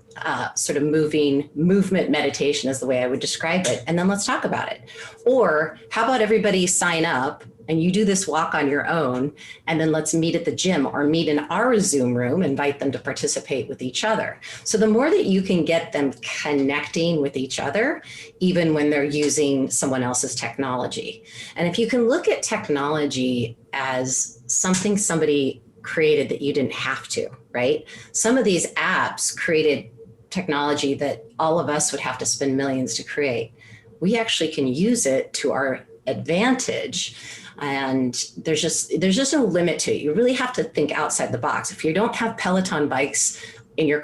S3: sort of movement meditation is the way I would describe it. And then let's talk about it. Or how about everybody sign up and you do this walk on your own, and then let's meet at the gym or meet in our Zoom room, invite them to participate with each other. So the more that you can get them connecting with each other, even when they're using someone else's technology. And if you can look at technology as something somebody created that you didn't have to, right? Some of these apps created technology that all of us would have to spend millions to create. We actually can use it to our advantage. And there's just no limit to it. You really have to think outside the box. If you don't have Peloton bikes in your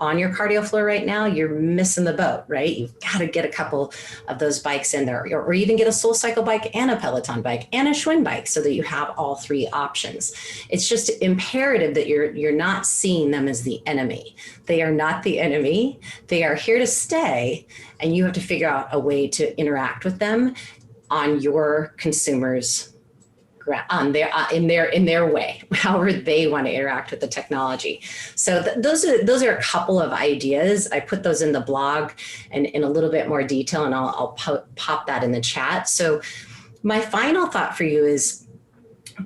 S3: on your cardio floor right now, you're missing the boat, right? You've got to get a couple of those bikes in there, or even get a SoulCycle bike and a Peloton bike and a Schwinn bike so that you have all three options. It's just imperative that you're not seeing them as the enemy. They are not the enemy. They are here to stay, and you have to figure out a way to interact with them on your consumers' in their way, however they want to interact with the technology. So those are a couple of ideas. I put those in the blog and in a little bit more detail, and I'll pop that in the chat. So my final thought for you is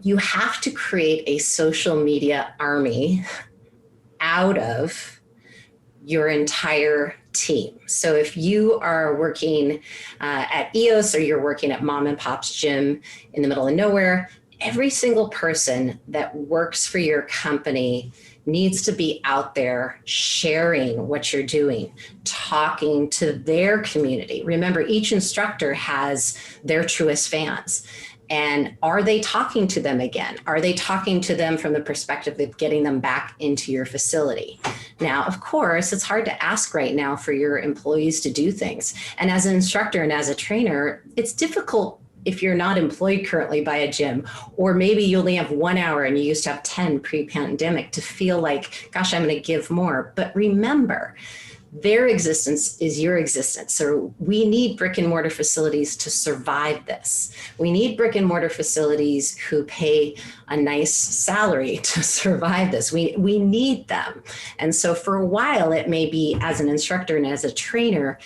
S3: you have to create a social media army out of your entire team. So if you are working at EOS or you're working at mom and pop's gym in the middle of nowhere, every single person that works for your company needs to be out there sharing what you're doing, talking to their community. Remember, each instructor has their truest fans. And are they talking to them again? Are they talking to them from the perspective of getting them back into your facility? Now, of course, it's hard to ask right now for your employees to do things. And as an instructor and as a trainer, it's difficult if you're not employed currently by a gym, or maybe you only have 1 hour and you used to have 10 pre-pandemic, to feel like, gosh, I'm going to give more. But remember, their existence is your existence. So we need brick and mortar facilities to survive this. We need brick and mortar facilities who pay a nice salary to survive this. We need them. And so for a while, it may be, as an instructor and as a trainer,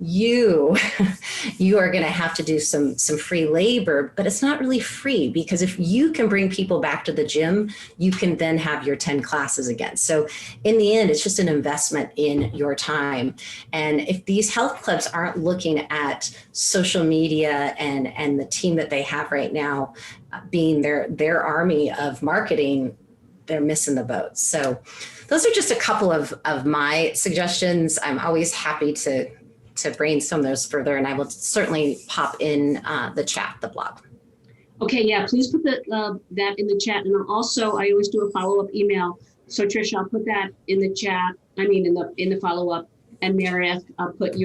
S3: you are going to have to do some free labor, but it's not really free, because if you can bring people back to the gym, you can then have your 10 classes again. So in the end, it's just an investment in your time. And if these health clubs aren't looking at social media and the team that they have right now being their army of marketing, they're missing the boat. So those are just a couple of my suggestions. I'm always happy to brainstorm those further, and I will certainly pop in the chat, the blog.
S1: Okay, yeah, please put that in the chat. And also, I always do a follow-up email. So Trisha, I'll put that in the chat. I mean, in the follow-up. And Meredith, I'll put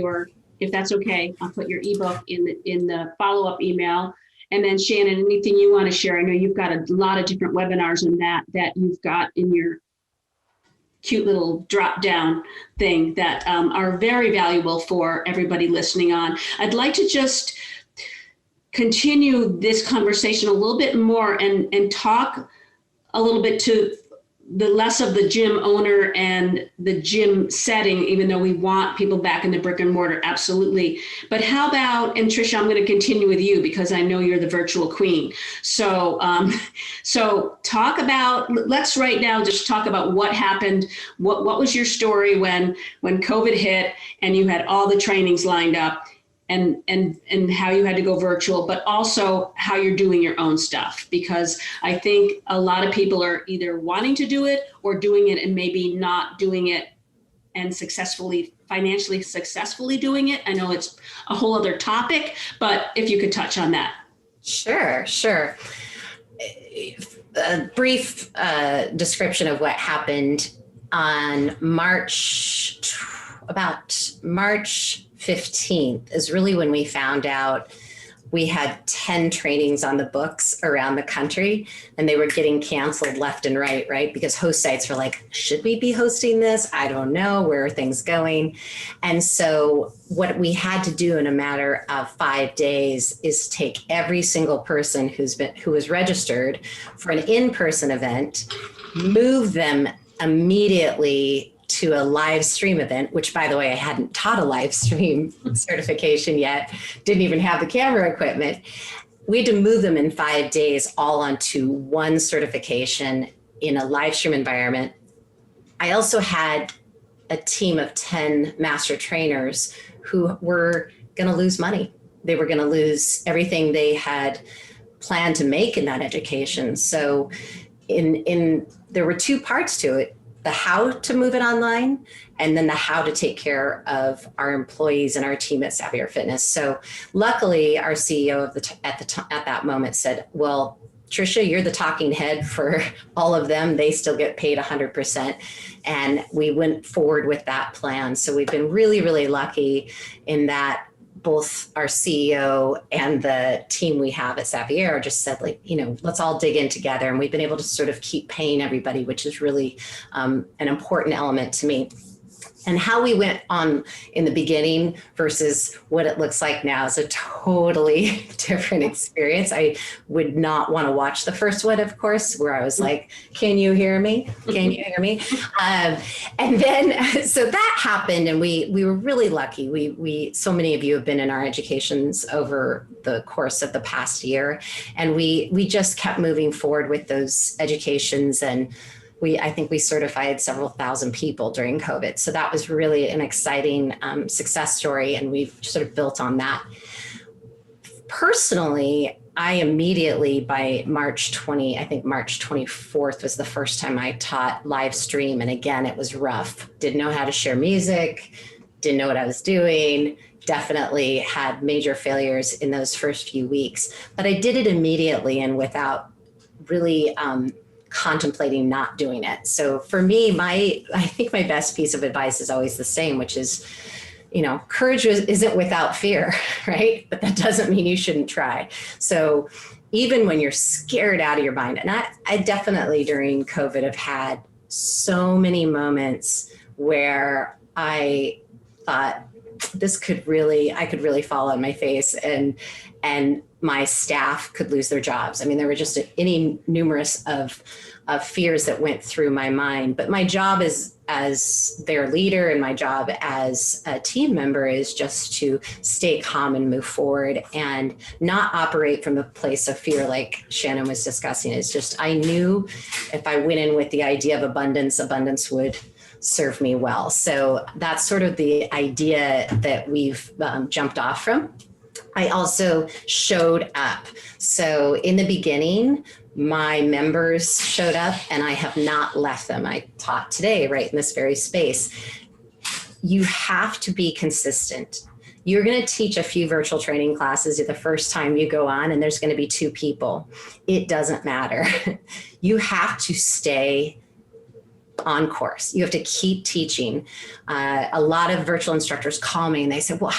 S1: if that's okay, I'll put your ebook in the follow-up email. And then Shannon, anything you want to share? I know you've got a lot of different webinars and that you've got in your cute little drop down thing that are very valuable for everybody listening on. I'd like to just continue this conversation a little bit more and talk a little bit to the less of the gym owner and the gym setting, even though we want people back in the brick and mortar, absolutely. But how about, and Trisha, I'm going to continue with you because I know you're the virtual queen. So, let's right now just talk about what happened. What was your story when COVID hit and you had all the trainings lined up, and how you had to go virtual, but also how you're doing your own stuff. Because I think a lot of people are either wanting to do it or doing it and maybe not doing it and financially successfully doing it? I know it's a whole other topic, but if you could touch on that.
S3: Sure. A brief description of what happened on about March 15th is really when we found out we had 10 trainings on the books around the country, and they were getting canceled left and right? Because host sites were like, should we be hosting this? I don't know. Where are things going? And so what we had to do in a matter of 5 days is take every single person who was registered for an in-person event, move them immediately to a live stream event, which, by the way, I hadn't taught a live stream certification yet, didn't even have the camera equipment. We had to move them in 5 days all onto one certification in a live stream environment. I also had a team of 10 master trainers who were going to lose money. They were going to lose everything they had planned to make in that education. So there were two parts to it: the how to move it online, and then the how to take care of our employees and our team at Savvier Fitness. So luckily, our CEO at that moment said, well, Trisha, you're the talking head for all of them. They still get paid 100%. And we went forward with that plan. So we've been really, really lucky in that both our CEO and the team we have at Savvier just said, like, let's all dig in together. And we've been able to sort of keep paying everybody, which is really an important element to me. And how we went on in the beginning versus what it looks like now is a totally different experience. I would not want to watch the first one, of course, where I was like, can you hear me? Can you hear me? And then, so that happened, and we were really lucky. We so many of you have been in our educations over the course of the past year, and we just kept moving forward with those educations, and I think we certified several thousand people during COVID. So that was really an exciting success story, and we've sort of built on that. Personally, I immediately, by March 24th was the first time I taught live stream. And again, it was rough. Didn't know how to share music, didn't know what I was doing. Definitely had major failures in those first few weeks, but I did it immediately and without really contemplating not doing it. So for me, I think my best piece of advice is always the same, which is, courage isn't without fear, right? But that doesn't mean you shouldn't try. So even when you're scared out of your mind, and I definitely during COVID have had so many moments where I thought I could really fall on my face and my staff could lose their jobs. I mean, there were just any numerous of fears that went through my mind. But my job as their leader and my job as a team member is just to stay calm and move forward and not operate from a place of fear like Shannon was discussing. It's just, I knew if I went in with the idea of abundance would serve me well. So that's sort of the idea that we've jumped off from. I also showed up. So in the beginning, my members showed up and I have not left them. I taught today right in this very space. You have to be consistent. You're going to teach a few virtual training classes the first time you go on, and there's going to be 2 people. It doesn't matter. You have to stay on course. You have to keep teaching. A lot of virtual instructors call me and they say, well,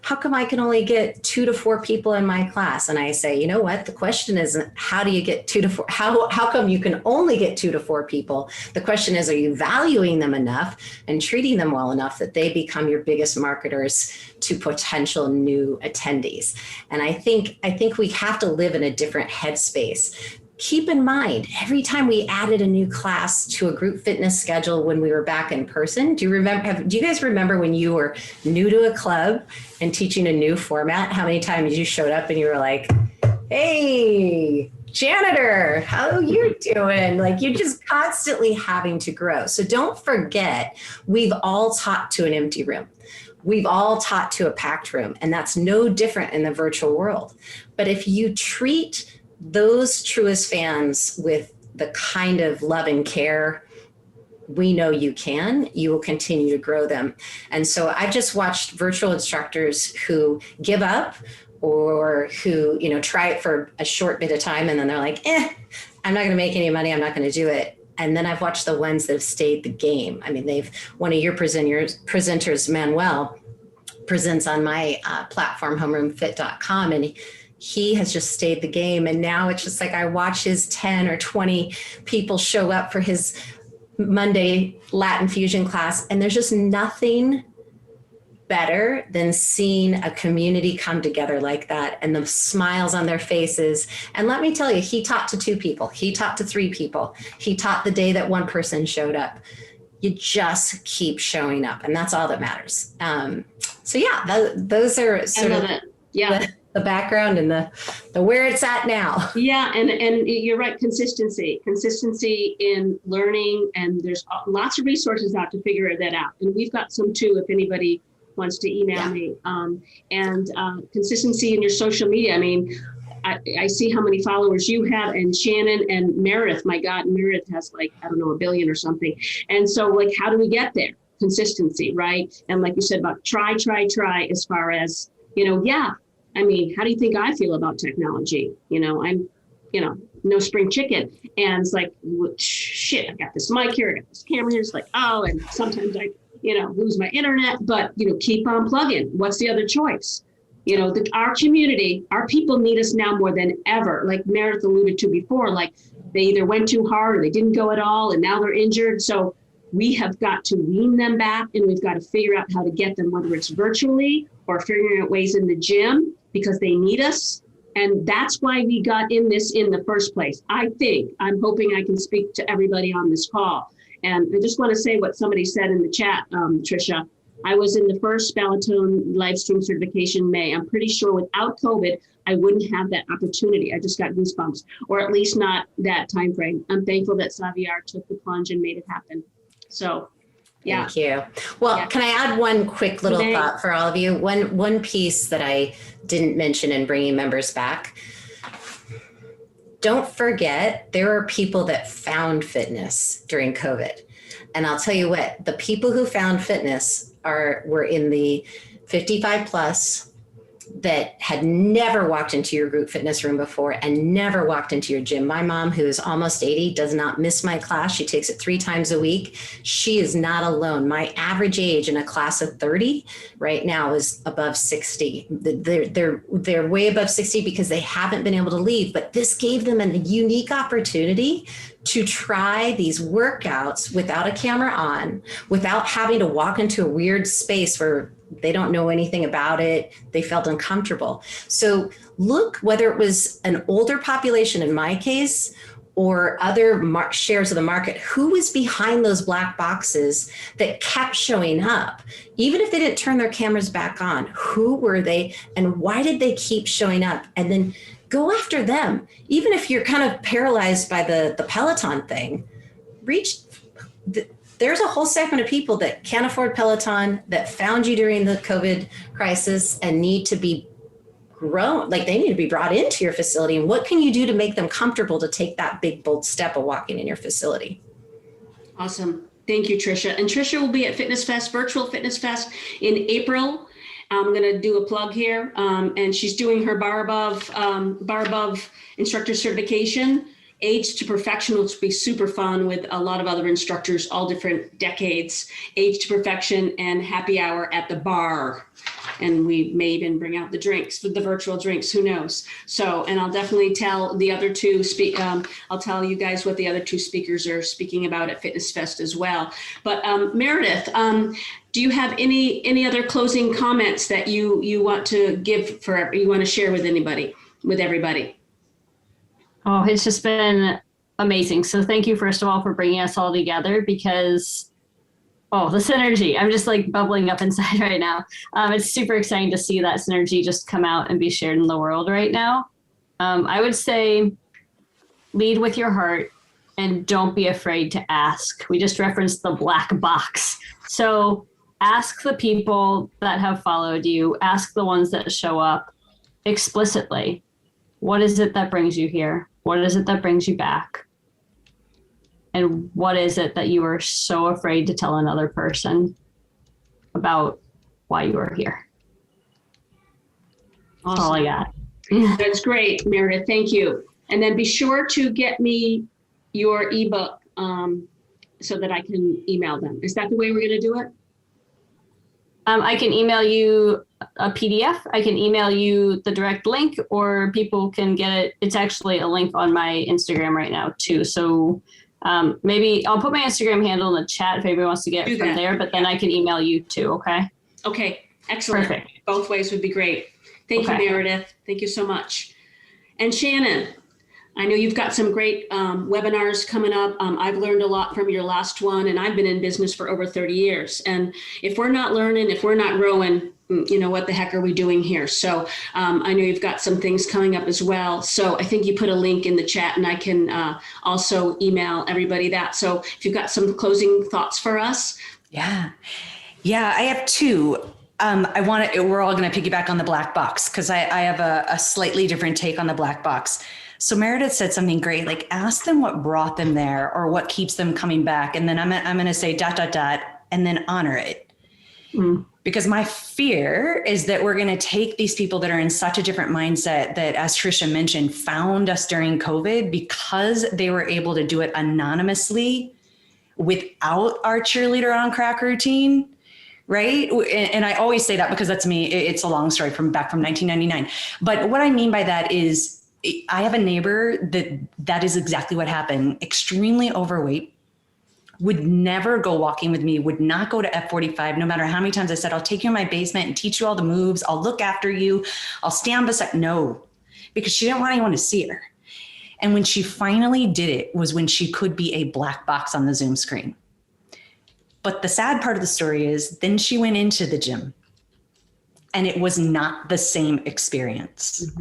S3: how come I can only get 2 to 4 people in my class? And I say, you know what? The question isn't how do you get 2 to 4? How come you can only get 2 to 4 people? The question is, are you valuing them enough and treating them well enough that they become your biggest marketers to potential new attendees? And I think we have to live in a different headspace. Keep in mind, every time we added a new class to a group fitness schedule when we were back in person, do you guys remember when you were new to a club and teaching a new format, how many times you showed up and you were like, hey, janitor, how you doing? Like, you're just constantly having to grow. So don't forget, we've all taught to an empty room. We've all taught to a packed room, and that's no different in the virtual world. But if you treat those truest fans with the kind of love and care we know you can, you will continue to grow them. And so I've just watched virtual instructors who give up or who, try it for a short bit of time and then they're like, I'm not going to make any money. I'm not going to do it. And then I've watched the ones that have stayed the game. I mean, one of your presenters, Manuel, presents on my platform, homeroomfit.com, and he has just stayed the game. And now it's just like I watch his 10 or 20 people show up for his Monday Latin fusion class, and there's just nothing better than seeing a community come together like that and the smiles on their faces. And let me tell you, he taught to 2 people, he taught to 3 people, he taught the day that 1 person showed up. You just keep showing up, and that's all that matters. So yeah, those are sort of the background and the where it's at now.
S1: Yeah, and you're right, consistency in learning, and there's lots of resources out to figure that out. And we've got some too, if anybody wants to email me. And consistency in your social media. I mean, I see how many followers you have, and Shannon and Meredith, my God, Meredith has like, I don't know, 1 billion or something. And so like, how do we get there? Consistency, right? And like you said about try, as far as, I mean, how do you think I feel about technology? I'm, no spring chicken. And it's like, well, shit, I got this mic here, I got this camera here. It's like, oh, and sometimes I, lose my internet, but, keep on plugging. What's the other choice? Our community, our people need us now more than ever. Like Meredith alluded to before, like they either went too hard or they didn't go at all, and now they're injured. So we have got to wean them back, and we've got to figure out how to get them, whether it's virtually or figuring out ways in the gym, because they need us. And that's why we got in this in the first place. I'm hoping I can speak to everybody on this call. And I just want to say what somebody said in the chat, Trisha. I was in the first Spalaton live stream certification May. I'm pretty sure without COVID, I wouldn't have that opportunity. I just got goosebumps, or at least not that time frame. I'm thankful that Xavier took the plunge and made it happen. So, yeah.
S3: Thank you. Well, Can I add one quick little thought for all of you? One piece that I didn't mention in bringing members back. Don't forget, there are people that found fitness during COVID. And I'll tell you what, the people who found fitness were in the 55 plus that had never walked into your group fitness room before and never walked into your gym. My mom, who is almost 80, does not miss my class. She takes it 3 times a week. She is not alone. My average age in a class of 30 right now is above 60. They're way above 60 because they haven't been able to leave, but this gave them a unique opportunity to try these workouts without a camera on, without having to walk into a weird space where they don't know anything about it. They felt uncomfortable. So look, whether it was an older population in my case, or other shares of the market, who was behind those black boxes that kept showing up? Even if they didn't turn their cameras back on, who were they and why did they keep showing up? And then go after them. Even if you're kind of paralyzed by the Peloton thing, there's a whole segment of people that can't afford Peloton, that found you during the COVID crisis and need to be grown, like they need to be brought into your facility. And what can you do to make them comfortable to take that big, bold step of walking in your facility?
S1: Awesome. Thank you, Trisha. And Trisha will be at FitnessFest, virtual FitnessFest in April. I'm going to do a plug here. And she's doing her bar above instructor certification, Age to Perfection, which will be super fun with a lot of other instructors, all different decades, Age to Perfection and happy hour at the bar. And we may even bring out the drinks, the virtual drinks, who knows? So, and I'll definitely tell the other two I'll tell you guys what the other 2 speakers are speaking about at Fitness Fest as well. But Meredith, do you have any other closing comments that you want to give you want to share with everybody?
S2: Oh, it's just been amazing. So thank you, first of all, for bringing us all together, because, the synergy, I'm just like bubbling up inside right now. It's super exciting to see that synergy just come out and be shared in the world right now. I would say lead with your heart and don't be afraid to ask. We just referenced the black box. So ask the people that have followed you, ask the ones that show up explicitly. What is it that brings you here? What is it that brings you back? And what is it that you are so afraid to tell another person about why you are here? That's all I got.
S1: That's great, Meredith. Thank you. And then be sure to get me your ebook so that I can email them. Is that the way we're going to do it?
S2: I can email you a PDF. I can email you the direct link, or people can get it. It's actually a link on my Instagram right now too. So maybe I'll put my Instagram handle in the chat if anybody wants to get it from there, but then I can email you too. Okay.
S1: Okay. Excellent.
S2: Perfect.
S1: Both ways would be great. Thank you, Meredith. Thank you so much. And Shannon, I know you've got some great webinars coming up. I've learned a lot from your last one, and I've been in business for over 30 years. And if we're not learning, if we're not growing, you know, what the heck are we doing here? So I know you've got some things coming up as well. So I think you put a link in the chat, and I can also email everybody that. So if you've got some closing thoughts for us.
S4: Yeah, I have two. We're all going to piggyback on the black box, because I have a slightly different take on the black box. So Meredith said something great, like ask them what brought them there or what keeps them coming back. And then I'm going to say ... and then honor it. Because my fear is that we're going to take these people that are in such a different mindset that, as Trisha mentioned, found us during COVID because they were able to do it anonymously without our cheerleader on crack routine. Right. And I always say that because that's me. It's a long story from 1999. But what I mean by that is I have a neighbor that is exactly what happened. Extremely overweight, would never go walking with me, would not go to F45, no matter how many times I said, I'll take you in my basement and teach you all the moves. I'll look after you. I'll stand beside. No, because she didn't want anyone to see her. And when she finally did it was when she could be a black box on the Zoom screen. But the sad part of the story is then she went into the gym and it was not the same experience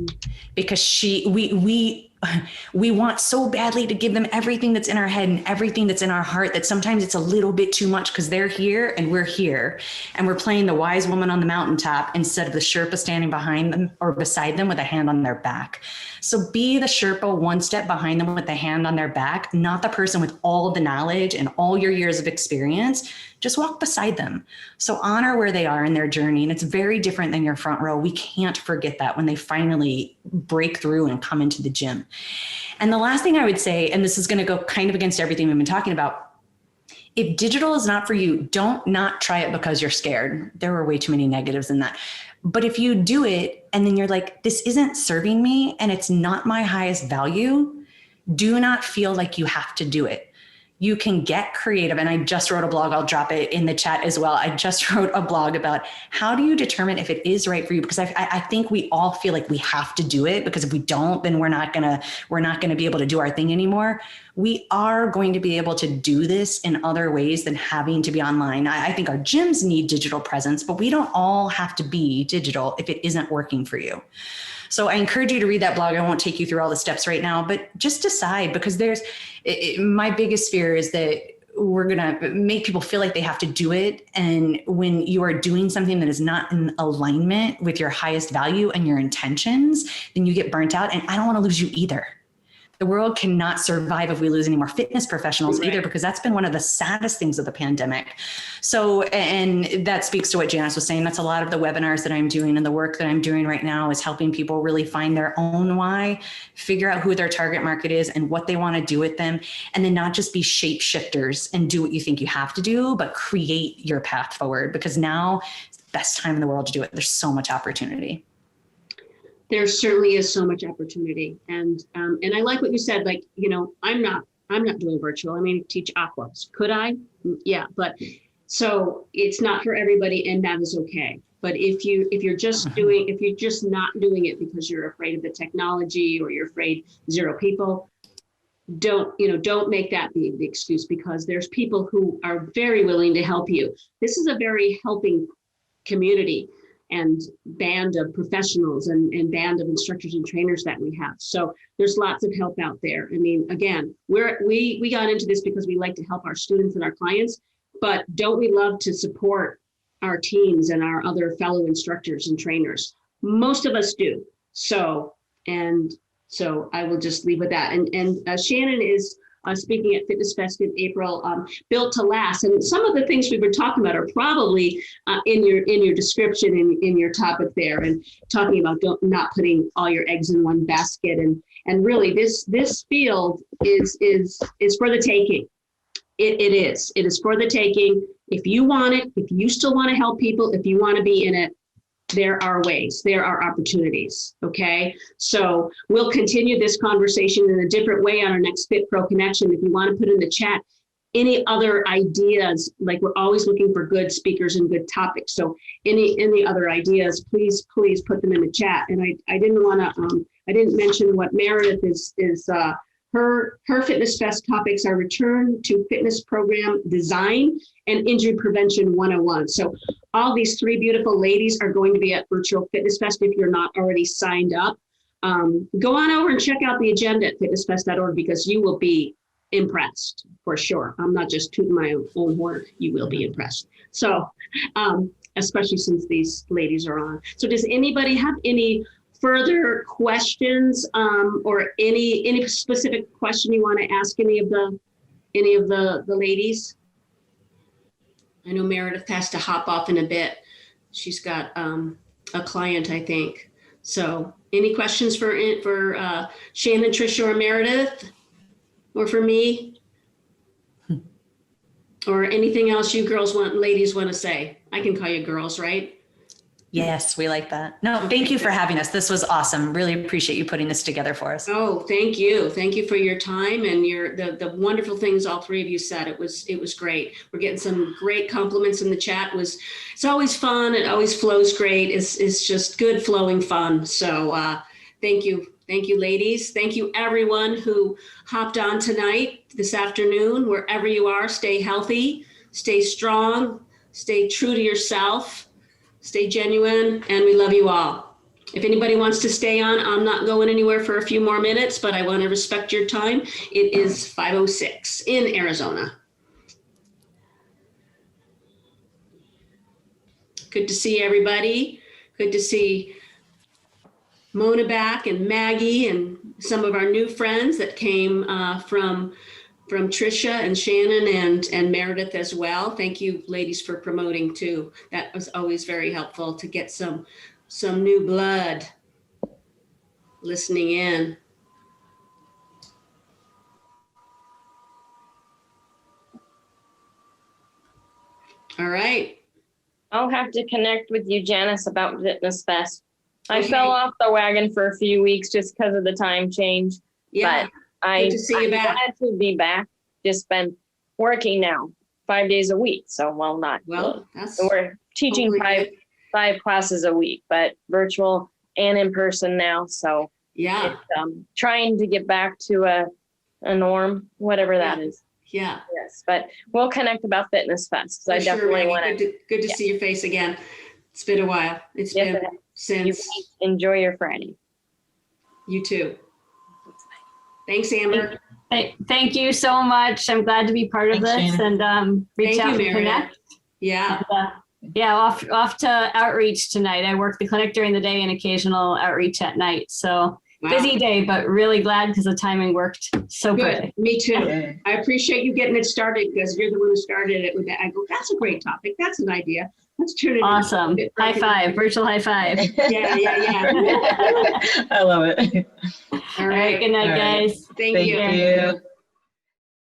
S4: because we want so badly to give them everything that's in our head and everything that's in our heart that sometimes it's a little bit too much because they're here and we're here and we're playing the wise woman on the mountaintop instead of the Sherpa standing behind them or beside them with a hand on their back. So be the Sherpa one step behind them with the hand on their back, not the person with all the knowledge and all your years of experience. Just walk beside them. So honor where they are in their journey. And it's very different than your front row. We can't forget that when they finally break through and come into the gym. And the last thing I would say, and this is going to go kind of against everything we've been talking about, if digital is not for you, don't not try it because you're scared. There were way too many negatives in that. But if you do it and then you're like, this isn't serving me and it's not my highest value, do not feel like you have to do it. You can get creative. And I just wrote a blog. I'll drop it in the chat as well. I just wrote a blog about how do you determine if it is right for you? Because I think we all feel like we have to do it because if we don't, then we're not gonna be able to do our thing anymore. We are going to be able to do this in other ways than having to be online. I think our gyms need digital presence, but we don't all have to be digital if it isn't working for you. So I encourage you to read that blog. I won't take you through all the steps right now, but just decide because my biggest fear is that we're going to make people feel like they have to do it. And when you are doing something that is not in alignment with your highest value and your intentions, then you get burnt out. And I don't want to lose you either. The world cannot survive if we lose any more fitness professionals either, because that's been one of the saddest things of the pandemic. So, and that speaks to what Janice was saying. That's a lot of the webinars that I'm doing and the work that I'm doing right now is helping people really find their own why, figure out who their target market is and what they want to do with them. And then not just be shapeshifters and do what you think you have to do, but create your path forward because now it's the best time in the world to do it. There's so much opportunity.
S1: There certainly is so much opportunity. And I like what you said, like, you know, I'm not doing virtual. I mean, teach aquas. Could I? Yeah. But so it's not for everybody and that is okay. But if you're just not doing it because you're afraid of the technology or you're afraid 0 people, don't make that be the excuse because there's people who are very willing to help you. This is a very helping community and band of professionals and band of instructors and trainers that we have. So there's lots of help out there. I mean, again, we got into this because we like to help our students and our clients, but don't we love to support our teams and our other fellow instructors and trainers? Most of us do. So I will just leave with that. And Shannon is speaking at FitnessFest in April, built to last. And some of the things we've been talking about are probably in your description, in your topic there, and talking about not putting all your eggs in one basket. And really, this field is for the taking. It is for the taking. If you want it, if you still want to help people, if you want to be in it, there are ways, there are opportunities, okay? So we'll continue this conversation in a different way on our next Fit Pro Connection. If you want to put in the chat any other ideas, like we're always looking for good speakers and good topics. So any other ideas, please put them in the chat. And I didn't mention what Meredith is her Fitness Fest topics are return to fitness program design and injury prevention 101. So all these three beautiful ladies are going to be at Virtual Fitness Fest. If you're not already signed up, go on over and check out the agenda at fitnessfest.org, because you will be impressed for sure. I'm not just tooting my own horn. You will be impressed. So, especially since these ladies are on. So does anybody have any further questions, or any specific question you want to ask any of the ladies? I know Meredith has to hop off in a bit. She's got a client, I think. So any questions for Shannon, Trisha, or Meredith, or for me, or anything else you ladies want to say? I can call you girls, right?
S4: Yes, we like that. No, thank you for having us. This was awesome. Really appreciate you putting this together for us.
S1: Oh, thank you. Thank you for your time and the wonderful things all three of you said. It was great. We're getting some great compliments in the chat. It's always fun. It always flows great. It's just good flowing fun. So thank you. Thank you, ladies. Thank you, everyone who hopped on tonight, this afternoon, wherever you are. Stay healthy, stay strong, stay true to yourself. Stay genuine, and we love you all. If anybody wants to stay on, I'm not going anywhere for a few more minutes, but I want to respect your time. It is 5:06 in Arizona. Good to see everybody. Good to see Mona back, and Maggie, and some of our new friends that came from Trisha and Shannon and Meredith as well. Thank you, ladies, for promoting too. That was always very helpful to get some new blood listening in. All right.
S6: I'll have to connect with you, Janice, about Fitness Fest. I
S1: Okay.
S6: fell off the wagon for a few weeks just because of the time change.
S1: Yeah.
S6: But I'm
S1: to see you back.
S6: glad to be back. Just been working now 5 days a week. So, we're teaching
S1: hopefully
S6: five classes a week, but virtual and in person now. So
S1: yeah.
S6: it's, trying to get back to a norm, whatever that is.
S1: Yeah.
S6: Yes, but we'll connect about Fitness Fest. So I definitely want to.
S1: Good to see your face again. It's been a while. It's
S6: Yes,
S1: been
S6: it has.
S1: since.
S6: Enjoy your Friday.
S1: You too. Thanks, Amber.
S2: Thank you so much. I'm glad to be part of
S7: Thanks,
S2: this,
S7: Shannon.
S2: and reach
S1: Thank
S2: out
S1: you,
S2: and
S1: Meredith.
S2: connect.
S1: Yeah.
S2: Yeah, off to outreach tonight. I work the clinic during the day and occasional outreach at night. So
S1: Wow.
S2: busy day, but really glad because the timing worked so
S1: Good.
S2: good.
S1: Me too.
S7: Yeah.
S1: I appreciate you getting it started, because you're the one who started it with that. I go, that's a great topic. That's an idea. Let's turn it into
S2: Awesome.
S1: Fit Pro
S2: High five, virtual high five.
S1: Yeah.
S7: I love it.
S1: All
S2: All right, good night,
S7: All right.
S2: guys.
S1: Thank
S7: Thank
S1: you.
S7: you.